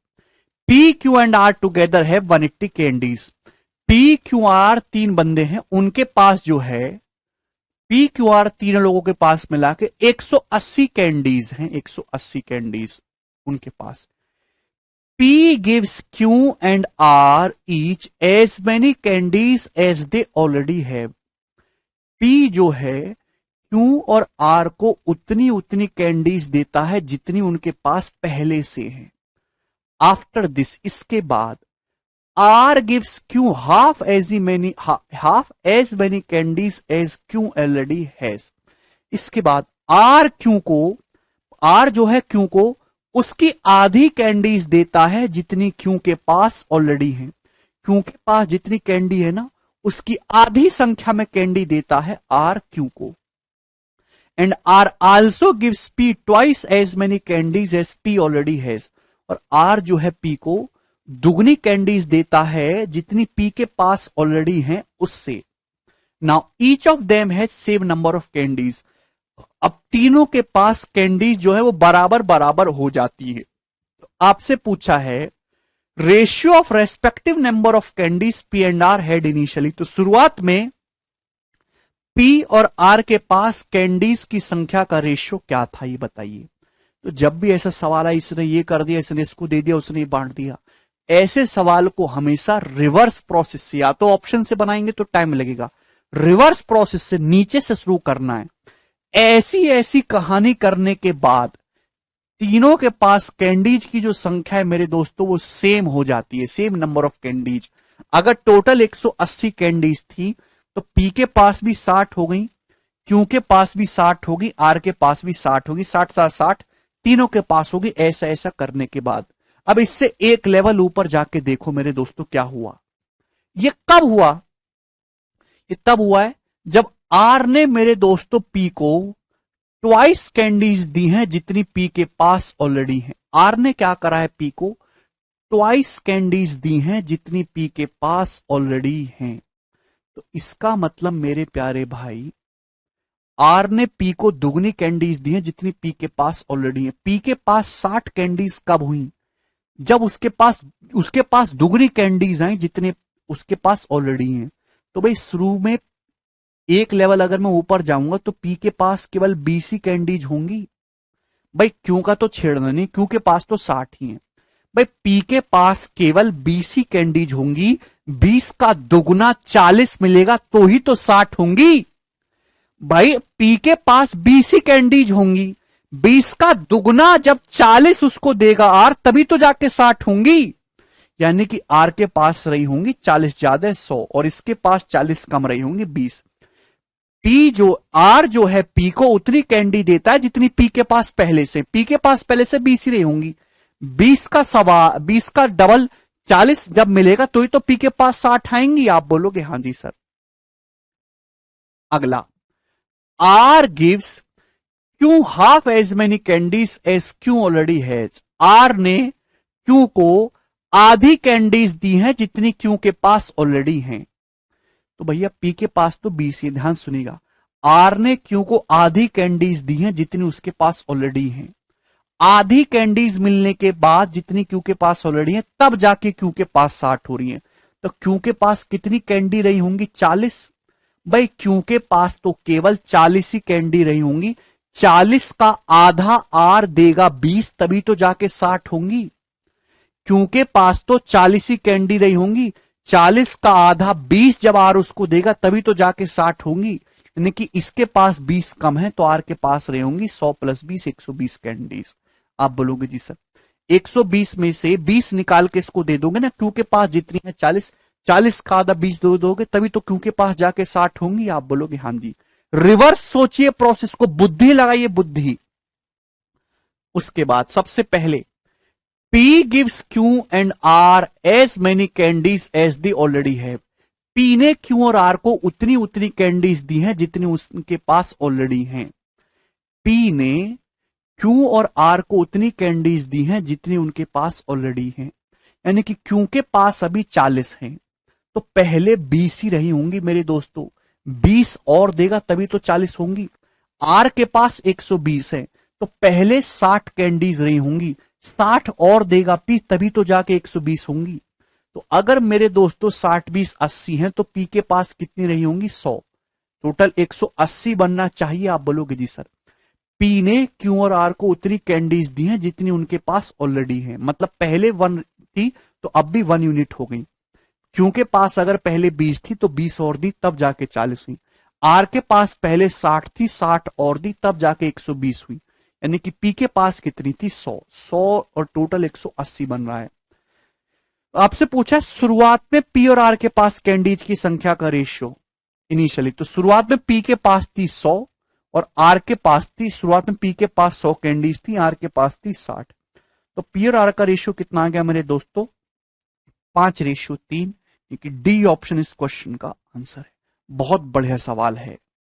P Q and R together है 180 कैंडीज। पी क्यू आर तीन बंदे हैं, उनके पास जो है पी क्यू आर तीन लोगों के पास मिला के 180 कैंडीज हैं, 180 कैंडीज उनके पास। P gives Q and R each as many candies as they already have. P जो है Q और R को उतनी उतनी कैंडीज देता है जितनी उनके पास पहले से है। आफ्टर दिस, इसके बाद R gives Q half as many candies as Q already has. इसके बाद R जो है Q को उसकी आधी कैंडीज देता है जितनी क्यू के पास ऑलरेडी है। क्यू के पास जितनी कैंडी है ना उसकी आधी संख्या में कैंडी देता है आर क्यू को। And R also gives P twice as many candies as P already has. और आर जो है पी को दुगनी कैंडीज देता है जितनी पी के पास ऑलरेडी है उससे। Now each of them has same number of candies. अब तीनों के पास कैंडीज जो है वो बराबर बराबर हो जाती है। तो आपसे पूछा है ratio of respective number of candies P and R had initially. तो शुरुआत में पी और आर के पास कैंडीज की संख्या का रेशियो क्या था ये बताइए। तो जब भी ऐसा सवाल है इसने ये कर दिया, इसने इसको दे दिया, उसने बांट दिया, ऐसे सवाल को हमेशा रिवर्स प्रोसेस से, या तो ऑप्शन से बनाएंगे तो टाइम लगेगा, रिवर्स प्रोसेस से नीचे से शुरू करना है। ऐसी कहानी करने के बाद तीनों के पास कैंडीज की जो संख्या है मेरे दोस्तों वो सेम हो जाती है, सेम नंबर ऑफ कैंडीज। अगर टोटल 180 कैंडीज थी तो पी के पास भी 60 हो गई, क्यू के पास भी 60 होगी, आर के पास भी 60 होगी, 60 तीनों के पास होगी। ऐसा ऐसा करने के बाद अब इससे एक लेवल ऊपर जाके देखो मेरे दोस्तों क्या हुआ। ये कब हुआ? ये तब हुआ है जब आर ने मेरे दोस्तों पी को ट्वाइस कैंडीज दी हैं जितनी पी के पास ऑलरेडी है। आर ने क्या करा है, पी को ट्वाइस कैंडीज दी हैं जितनी पी के पास ऑलरेडी हैं। तो इसका मतलब मेरे प्यारे भाई, आर ने पी को दुगनी कैंडीज दी हैं जितनी पी के पास ऑलरेडी है। पी के पास 60 कैंडीज कब हुई, जब उसके पास दुगनी कैंडीज आई जितने उसके पास ऑलरेडी हैं। तो भाई शुरू में एक लेवल अगर मैं ऊपर जाऊंगा तो पी के पास केवल 20 ही कैंडीज होंगी। भाई क्यों का तो छेड़ना नहीं, क्यों के पास तो 60 ही है। भाई पी के पास केवल 20 ही कैंडीज होंगी, 20 का दुगुना 40 मिलेगा तो ही तो 60 होंगी। भाई पी के पास 20 ही कैंडीज होंगी, 20 का दुगुना जब 40 उसको देगा आर, तभी तो जाके 60 होंगी। यानी कि आर के पास रही होंगी 40 ज्यादा 100 और इसके पास 40 कम रही होंगी 20। पी जो आर जो है पी को उतनी कैंडी देता है जितनी पी के पास पहले से, पी के पास पहले से 20 ही रही होंगी। 20 का डबल 40 जब मिलेगा तो ही तो पी के पास 60 आएंगी। आप बोलोगे हाँ जी सर। अगला, R gives Q half as many candies as Q already has. R ने क्यू को आधी कैंडीज दी हैं जितनी क्यू के पास ऑलरेडी हैं। तो भैया पी के पास तो 20 ही, ध्यान सुनिएगा। आर ने क्यू को आधी कैंडीज दी हैं जितनी उसके पास ऑलरेडी हैं। आधी कैंडीज मिलने के बाद जितनी क्यू के पास ऑलरेडी है तब जाके क्यू के पास 60 हो रही है। तो क्यू के पास कितनी कैंडी रही होंगी, 40। भाई क्यू के पास तो केवल 40 ही कैंडी रही होंगी, 40 का आधा आर देगा 20 तभी तो जाके 60 होंगी। क्यू के पास तो 40 ही कैंडी रही होंगी, 40 का आधा 20 जब आर उसको देगा तभी तो जाके 60 होंगी। यानी कि इसके पास 20 कम है तो आर के पास रही होंगी 100 प्लस 20 120 कैंडीज। आप बोलोगे जी सर 120 में से 20 निकाल के इसको दे दोगे ना, क्यू के पास जितनी है 40, 40 का आधा 20 दोगे तभी तो क्यू के पास जाके 60 होंगी। आप बोलोगे हाँ जी। रिवर्स सोचिए प्रोसेस को, बुद्धि लगाइए बुद्धि। उसके बाद सबसे पहले P gives Q and R as many candies as they already have। P ने Q और R को उतनी उतनी कैंडीज दी हैं जितनी उसके पास ऑलरेडी हैं। P ने Q और R को उतनी कैंडीज दी हैं जितनी उनके पास ऑलरेडी हैं। यानी कि Q के पास अभी 40 हैं तो पहले 20 ही रही होंगी मेरे दोस्तों, 20 और देगा तभी तो 40 होंगी। R के पास 120 है तो पहले 60 कैंडीज रही होंगी, 60 और देगा पी तभी तो जाके 120 होंगी। तो अगर मेरे दोस्तों 60 20 80 हैं तो पी के पास कितनी रही होंगी, 100। टोटल 180 बनना चाहिए। आप बोलोगे जी सर। पी ने क्यू और आर को उतनी कैंडीज दी हैं जितनी उनके पास ऑलरेडी है, मतलब पहले 1 थी तो अब भी 1 यूनिट हो गई। क्यू के पास अगर पहले 20 थी तो 20 और दी तब जाके 40 हुई। आर के पास पहले 60 थी, 60 और दी तब जाके 120 हुई। यानी कि पी के पास कितनी थी, 100 और टोटल 180 बन रहा है। आपसे पूछा शुरुआत में पी और आर के पास कैंडीज की संख्या का रेशियो इनिशियली, तो शुरुआत में पी के पास थी 100 और आर के पास थी, शुरुआत में पी के पास 100 कैंडीज थी, आर के पास थी 60। तो पी और आर का रेशियो कितना आ गया मेरे दोस्तों, 5:3। क्योंकि डी ऑप्शन इस क्वेश्चन का आंसर है। बहुत बढ़िया सवाल है।